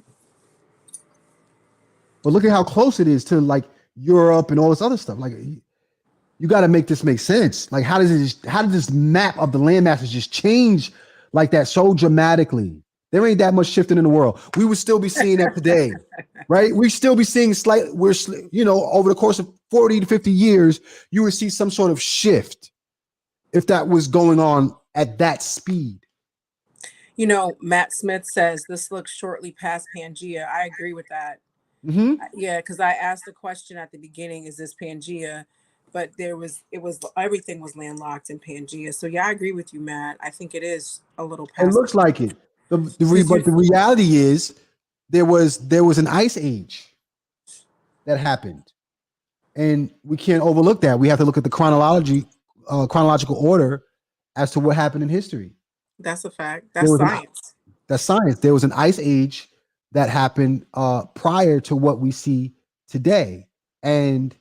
But look at how close it is to like Europe and all this other stuff. Like, you got to make this make sense. Like, how did this map of the land masses just change like that so dramatically? There ain't that much shifting in the world. We would still be seeing that today, right? We still be seeing over the course of 40 to 50 years, you would see some sort of shift if that was going on at that speed. You know, Matt Smith says this looks shortly past Pangea. I agree with that. Mm-hmm. Yeah, because I asked the question at the beginning, is this Pangea? But everything was landlocked in Pangea. So yeah, I agree with you, Matt. I think it is a little past. It looks like it. But the reality is there was an ice age that happened. And we can't overlook that. We have to look at the chronological order as to what happened in history. That's a fact. That's science. That's science. There was an ice age that happened prior to what we see today. And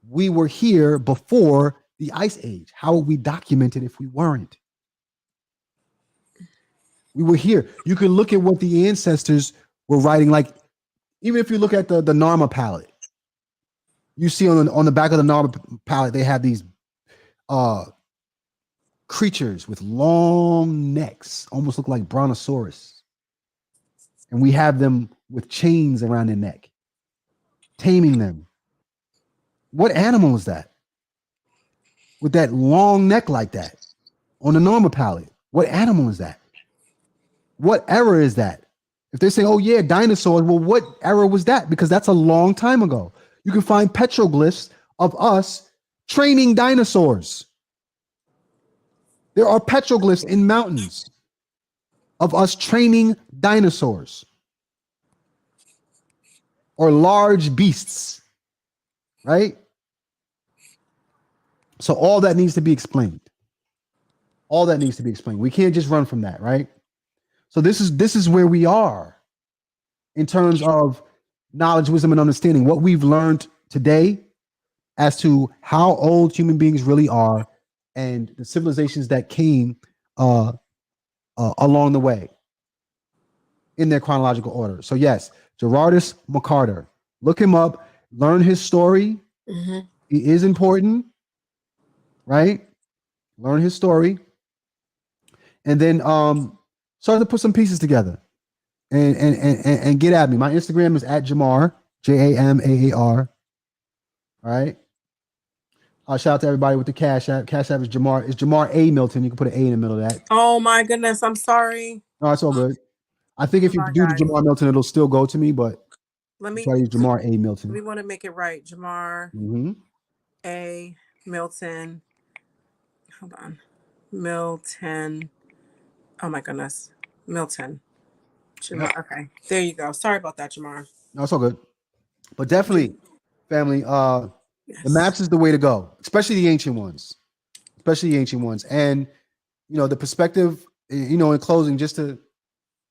we were here before the ice age. How would we document it if we weren't? We were here. You can look at what the ancestors were writing. Like, even if you look at the Narma palette, you see on the back of the Narma palette, they have these creatures with long necks, almost look like brontosaurus. And we have them with chains around their neck, taming them. What animal is that? With that long neck like that on the Narma palette? What animal is that? What era is that? If they say, oh yeah, dinosaurs, well, what era was that? Because that's a long time ago. You can find petroglyphs of us training dinosaurs. There are petroglyphs in mountains of us training dinosaurs or large beasts, right? So all that needs to be explained. All that needs to be explained. We can't just run from that, right? So this is where we are in terms of knowledge, wisdom, and understanding. What we've learned today as to how old human beings really are and the civilizations that came along the way in their chronological order. So yes, Gerardus McCarter. Look him up, learn his story. Mm-hmm. He is important, right? Learn his story. And then start to put some pieces together and get at me. My Instagram is at Jamaar, Jamaar. All right. Shout out to everybody with the Cash App. Cash App is Jamaar. It's Jamaar A. Milton. You can put an A in the middle of that. Oh my goodness, I'm sorry. No, it's all good. I think if Hold you on, do the guys. Jamaar Milton, it'll still go to me, but Let me try to use Jamaar A. Milton. we want to make it right. Jamaar A. Milton. Hold on. Milton. Oh my goodness. Milton. Jamar. Yep. Okay. There you go. Sorry about that, Jamar. No, it's all good. But definitely, family, the Yes. maps is the way to go, especially the ancient ones. And the perspective, in closing, just to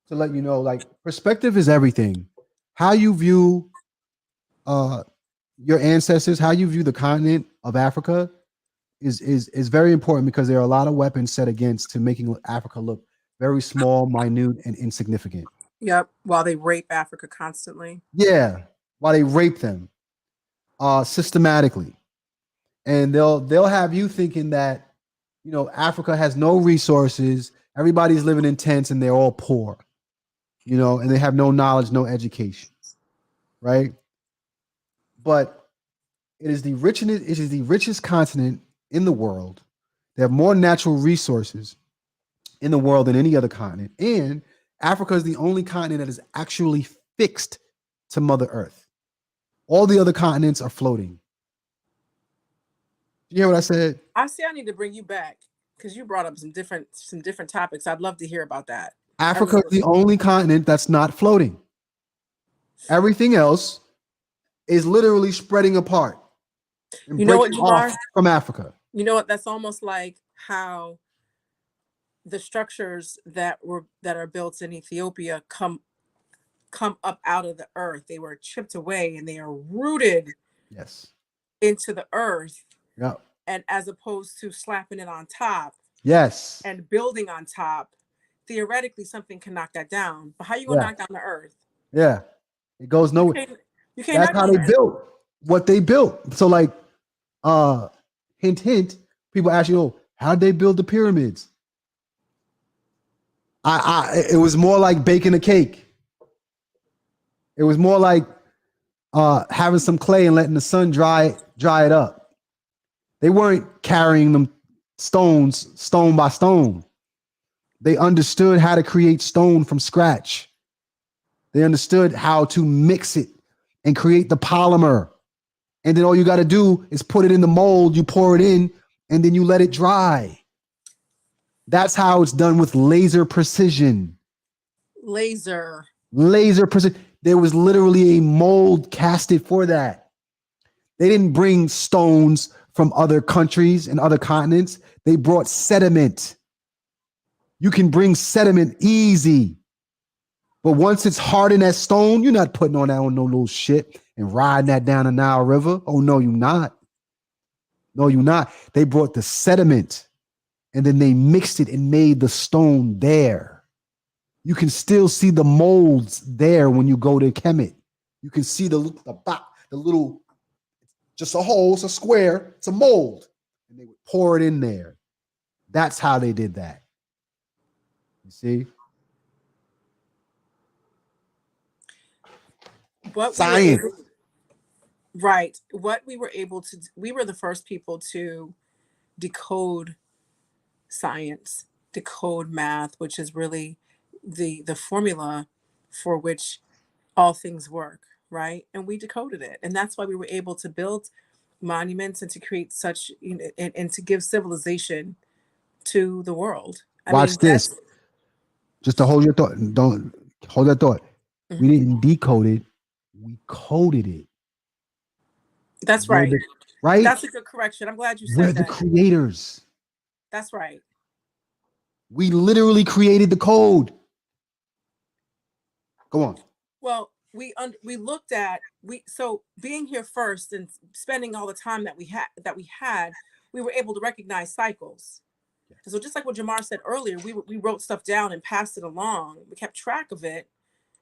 let you know, like, perspective is everything. How you view your ancestors, how you view the continent of Africa is very important, because there are a lot of weapons set against to making Africa look very small, minute, and insignificant. Yep. While they rape Africa constantly. Yeah, while they rape them systematically, and they'll have you thinking that Africa has no resources, everybody's living in tents, and they're all poor, and they have no knowledge, no education, right? But it is the richest continent in the world. They have more natural resources in the world than any other continent, and Africa is the only continent that is actually fixed to Mother Earth. All the other continents are floating. You hear what I said? I see. I need to bring you back because you brought up some different topics. I'd love to hear about that. Africa is the only continent that's not floating. Everything else is literally spreading apart and breaking off from Africa. You know what? That's almost like how the structures that are built in Ethiopia come up out of the earth. They were chipped away and they are rooted into the earth. Yeah. And as opposed to slapping it on top. Yes. And building on top, theoretically something can knock that down. But how you gonna knock down the earth? Yeah. It goes nowhere. You can't That's how they built what they built. So, like, hint, people ask you, how did they build the pyramids? It was more like baking a cake. It was more like having some clay and letting the sun dry it up. They weren't carrying them stones, stone by stone. They understood how to create stone from scratch. They understood how to mix it and create the polymer. And then all you got to do is put it in the mold, you pour it in, and then you let it dry. That's how it's done with laser precision. Laser precision. There was literally a mold casted for that. They didn't bring stones from other countries and other continents. They brought sediment. You can bring sediment easy. But once it's hardened as stone, you're not putting on that on no little shit and riding that down the Nile River. Oh, no, you're not. No, you're not. They brought the sediment and then they mixed it and made the stone there. You can still see the molds there when you go to Kemet. You can see the little, just a hole, it's a square, it's a mold. And they would pour it in there. That's how they did that. You see? Science. Right. What we were able to, we were the first people to decode science, decode math, which is really the formula for which all things work, right? And we decoded it. And that's why we were able to build monuments and to create such, and to give civilization to the world. Watch this. Just to hold your thought. Don't hold that thought. Mm-hmm. We didn't decode it. We coded it. That's right. Right? That's a good correction. I'm glad you said that. We're the creators. That's right. We literally created the code. Go on. Well, we looked at so being here first and spending all the time that we had, we were able to recognize cycles. Yes. So just like what Jamar said earlier, we wrote stuff down and passed it along. We kept track of it,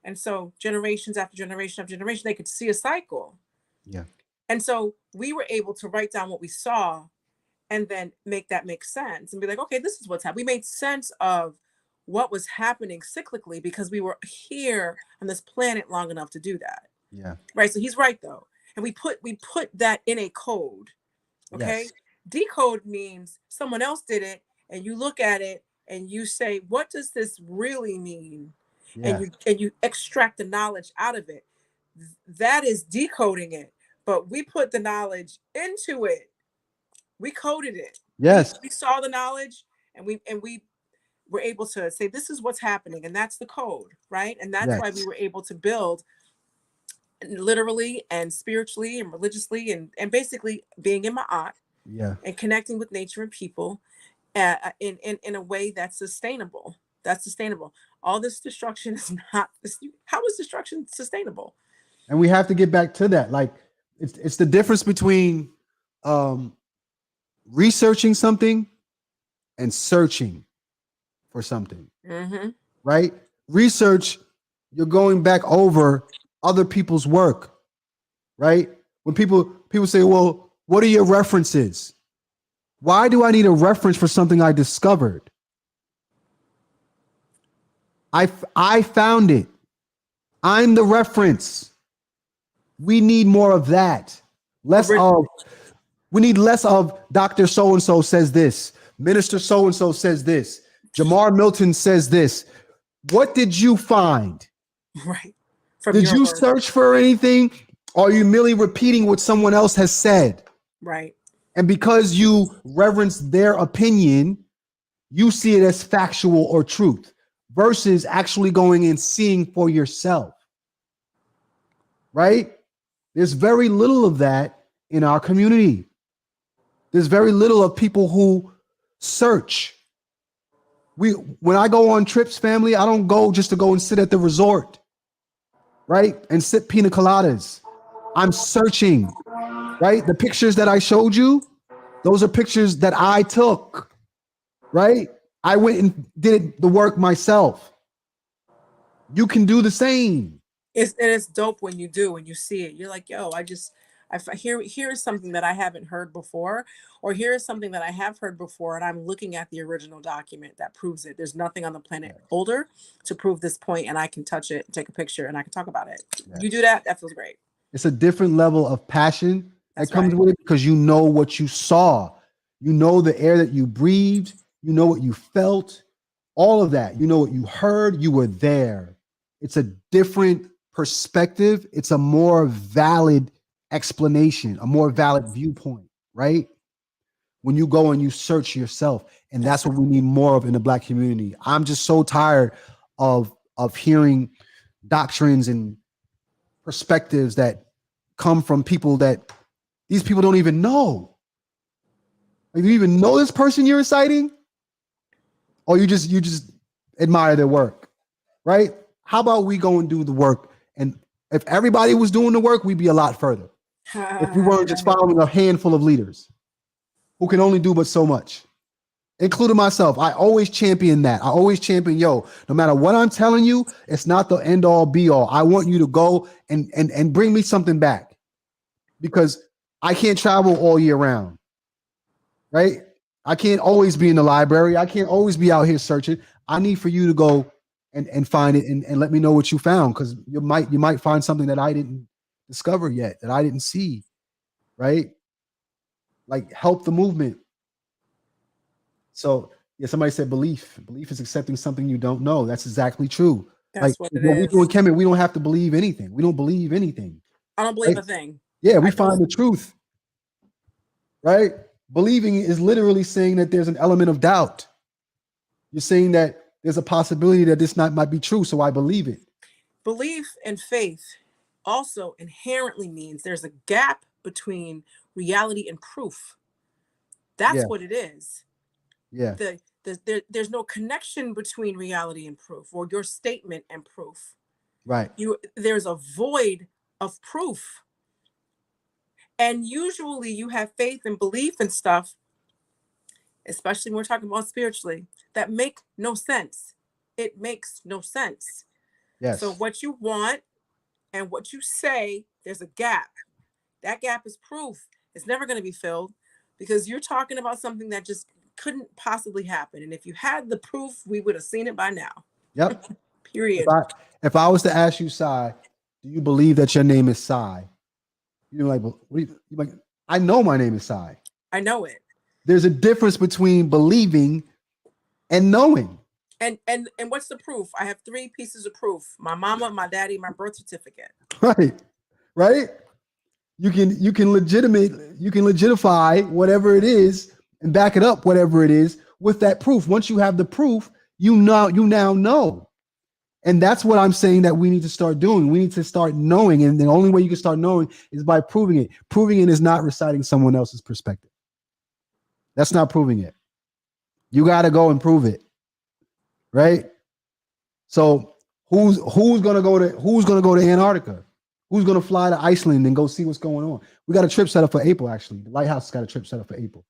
and so generations after generation after generation, they could see a cycle. Yeah. And so we were able to write down what we saw and then make that make sense and be like, okay, this is what's happening. We made sense of what was happening cyclically because we were here on this planet long enough to do that. Yeah. Right. So he's right though. And we put that in a code. Okay. Yes. Decode means someone else did it and you look at it and you say, what does this really mean? And Yeah. you extract the knowledge out of it. That is decoding it. But we put the knowledge into it. We coded it. We Yes. we saw the knowledge and we were able to say this is what's happening and that's the code, right? And that's why we Yes. were able to build literally and spiritually and religiously and basically being in Ma'at Yeah. and connecting with nature and people in a way that's sustainable. That's sustainable. All this destruction is not. How is destruction sustainable? And we have to get back to that. Like it's the difference between um researching something and searching for something, Mm-hmm. right? Research, you're going back over other people's work, right? When people say, "Well, what are your references?" Why do I need a reference for something I discovered? I found it. I'm the reference. We need more of that. Less of we need less of Dr. So and so says this, Minister so and so says this, Jamar Milton says this. What did you find? Right. From Did your you work. search for anything? Or are you merely repeating what someone else has said? Right. And because you reverence their opinion, you see it as factual or truth versus actually going and seeing for yourself, right? There's very little of that in our community. There's very little of people who search. When I go on trips, family, I don't go just to go and sit at the resort, right? And sip pina coladas. I'm searching, right? The pictures that I showed you, those are pictures that I took, right? I went and did the work myself. You can do the same. It's dope when you do, when you see it. You're like, yo, here's something that I haven't heard before, or here's something that I have heard before, and I'm looking at the original document that proves it. There's nothing on the planet Yes. older to prove this point, and I can touch it, take a picture, and I can talk about it. Yes. You do that, that feels great. It's a different level of passion that That's comes right. with it because you know what you saw. You know the air that you breathed. You know what you felt. All of that. You know what you heard. You were there. It's a different perspective. It's a more valid explanation, a more valid viewpoint, right? When you go and you search yourself. And that's what we need more of in the Black community. I'm just so tired of hearing doctrines and perspectives that come from people that these people don't even know. Like, do you even know this person you're reciting? Or you just admire their work, right? How about we go and do the work? And if everybody was doing the work, we'd be a lot further. If we weren't just following a handful of leaders who can only do but so much, including myself. I always champion that. I always champion, yo, no matter what I'm telling you, it's not the end all be all. I want you to go and bring me something back because I can't travel all year round, right? I can't always be in the library. I can't always be out here searching. I need for you to go and find it and let me know what you found because you might find something that I didn't discover yet, that I didn't see, right? Like help the movement. So yeah, somebody said belief. Belief is accepting something you don't know. That's exactly true. Like That's what it what we do in is. Kemet, we don't have to believe anything. We don't believe anything. I don't believe Right? a thing. Yeah, we I find don't. the truth. Right? Believing is literally saying that there's an element of doubt. You're saying that there's a possibility that this might be true, so I believe it. Belief and faith also inherently means there's a gap between reality and proof. Yeah, That's what it is. yeah, There's no connection between reality and proof or your statement and proof. Right. There's a void of proof. And usually you have faith and belief and stuff, especially when we're talking about spiritually, that make no sense. It makes no sense. So Yes. what you want and what you say, there's a gap. That gap is proof. It's never going to be filled because you're talking about something that just couldn't possibly happen. And if you had the proof, we would have seen it by now. Yep. If Period. I if I was to ask you, Sai, do you believe that your name is Sai? You're like, well, what do you like? I know my name is Sai. I know it. There's a difference between believing and knowing. And what's the proof? I have 3 pieces of proof: my mama, my daddy, my birth certificate. Right. Right. You can legitify whatever it is and back it up, whatever it is, with that proof. Once you have the proof, you now know. And that's what I'm saying that we need to start doing. We need to start knowing. And the only way you can start knowing is by proving it. Proving it is not reciting someone else's perspective. That's not proving it. You got to go and prove it. Right? So who's going to go to Antarctica? Who's going to fly to Iceland and go see what's going on? We got a trip set up for April, actually. The Lighthouse has got a trip set up for April.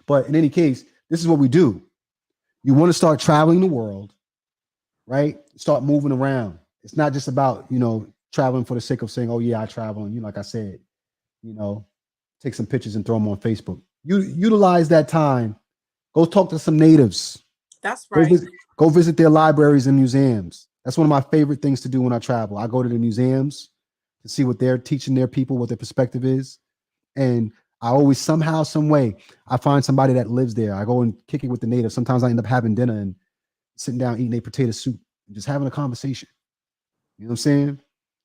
But in any case, this is what we do. You want to start traveling the world, right? Start moving around. It's not just about, traveling for the sake of saying, oh, yeah, I travel. And, like I said, take some pictures and throw them on Facebook. You utilize that time. Go talk to some natives. That's right. Go visit their libraries and museums. That's one of my favorite things to do when I travel. I go to the museums to see what they're teaching their people, what their perspective is. And I always somehow, some way, I find somebody that lives there. I go and kick it with the natives. Sometimes I end up having dinner and sitting down eating a potato soup and just having a conversation. You know what I'm saying?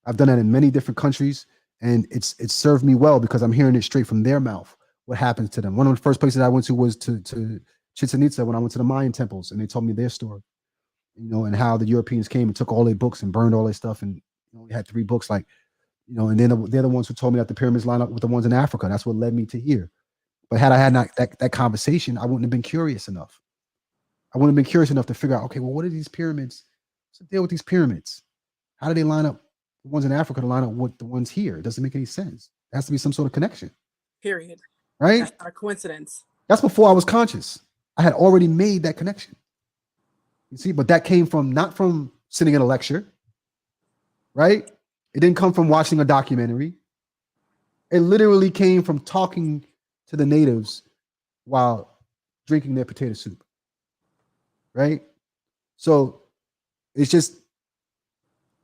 I've done that in many different countries, and it's served me well because I'm hearing it straight from their mouth, what happens to them. One of the first places I went to was to Chichen Itza when I went to the Mayan temples, and they told me their story. And how the Europeans came and took all their books and burned all their stuff, and we had 3 books, and then they're the ones who told me that the pyramids line up with the ones in Africa. That's what led me to here. But had I had not that conversation, I wouldn't have been curious enough. I wouldn't have been curious enough to figure out, okay, well, what are these pyramids? What's the deal with these pyramids? How do they line up, the ones in Africa to line up with the ones here? It doesn't make any sense. There has to be some sort of connection. Period. Right? That's not a coincidence. That's before I was conscious. I had already made that connection. You see, but that came from not from sitting in a lecture, right? It didn't come from watching a documentary. It literally came from talking to the natives while drinking their potato soup, right? So it's just,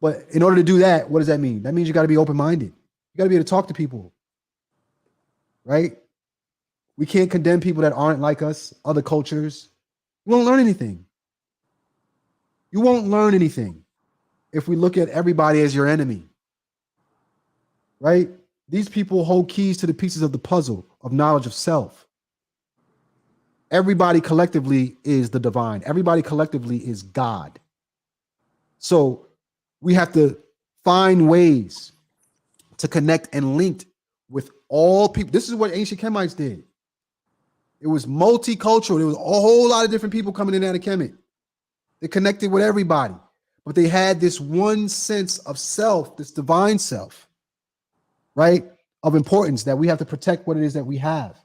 but in order to do that, what does that mean? That means you got to be open-minded. You got to be able to talk to people, right? We can't condemn people that aren't like us, other cultures. You won't learn anything. You won't learn anything if we look at everybody as your enemy, right? These people hold keys to the pieces of the puzzle of knowledge of self. Everybody collectively is the divine. Everybody collectively is God. So we have to find ways to connect and link with all people. This is what ancient Kemites did. It was multicultural. There was a whole lot of different people coming in out of Kemet. They connected with everybody, but they had this one sense of self, this divine self, right? Of importance that we have to protect what it is that we have.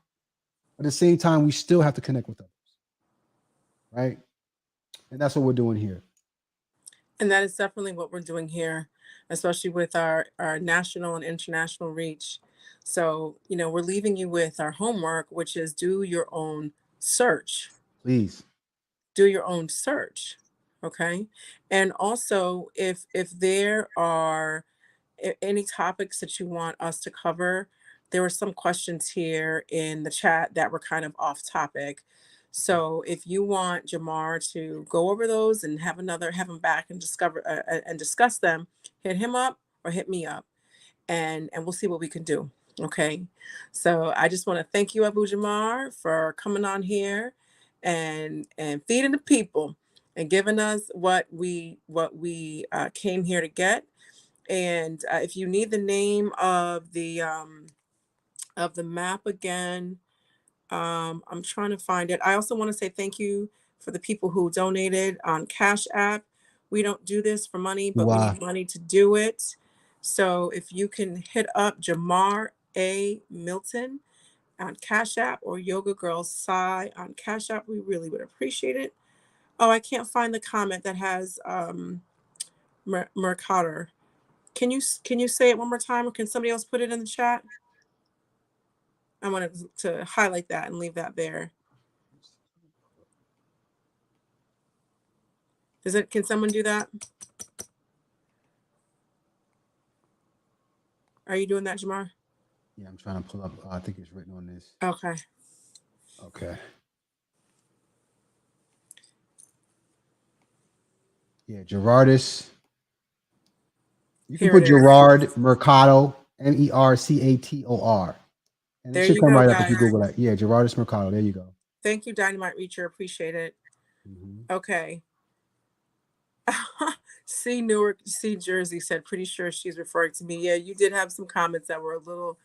At the same time, we still have to connect with others, right? And that's what we're doing here. And that is definitely what we're doing here, especially with our national and international reach. So, we're leaving you with our homework, which is do your own search. Please. Do your own search. Okay. And also, if there are any topics that you want us to cover, there were some questions here in the chat that were kind of off topic. So if you want Jamar to go over those and have him back and discuss them, hit him up or hit me up, and we'll see what we can do. Okay. So I just want to thank you, Abu Jamar, for coming on here and feeding the people and giving us what we came here to get. And if you need the name of the map again, I'm trying to find it. I also want to say thank you for the people who donated on Cash App. We don't do this for money, but we Wow. need money to do it. So if you can hit up Jamar A. Milton on Cash App or Yoga Girl Psy on Cash App, we really would appreciate it. Oh, I can't find the comment that has Mercader. Can you say it one more time, or can somebody else put it in the chat? I wanted to highlight that and leave that there. Can someone do that? Are you doing that, Jamar? Yeah, I'm trying to pull up. I think it's written on this. Okay. Okay. Yeah, Gerardus. You can Here it put is. Gerard Mercado, Mercator, and it There should you come go, right up if guys. you Google that. Yeah, Gerardus Mercado. There you go. Thank you, Dynamite Reacher. Appreciate it. Okay. See Newark, see Jersey said, pretty sure she's referring to me. Yeah, you did have some comments that were a little,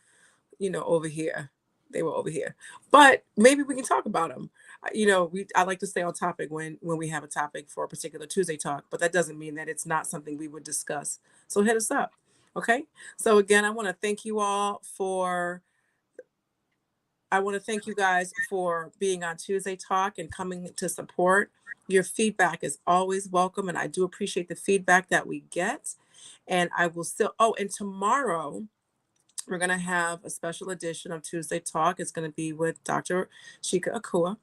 over here. They were over here, but maybe we can talk about them. I like to stay on topic when we have a topic for a particular Tuesday talk, but that doesn't mean that it's not something we would discuss. So hit us up. Okay. So again, I want to thank you guys for being on Tuesday Talk and coming to support. Your feedback is always welcome, and I do appreciate the feedback that we get. And I will still, and tomorrow we're going to have a special edition of Tuesday Talk. It's going to be with Dr. Shika Akua,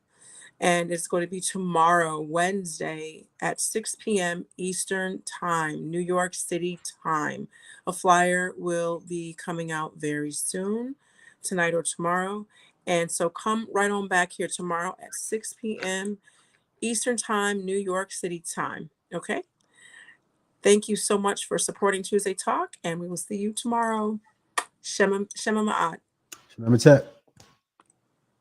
and it's going to be tomorrow, Wednesday at 6 p.m. Eastern Time, New York City time. A flyer will be coming out very soon, tonight or tomorrow. And so come right on back here tomorrow at 6 p.m. Eastern Time, New York City time. Okay? Thank you so much for supporting Tuesday Talk, and we will see you tomorrow. Shema Ma'at. Remember, Tech.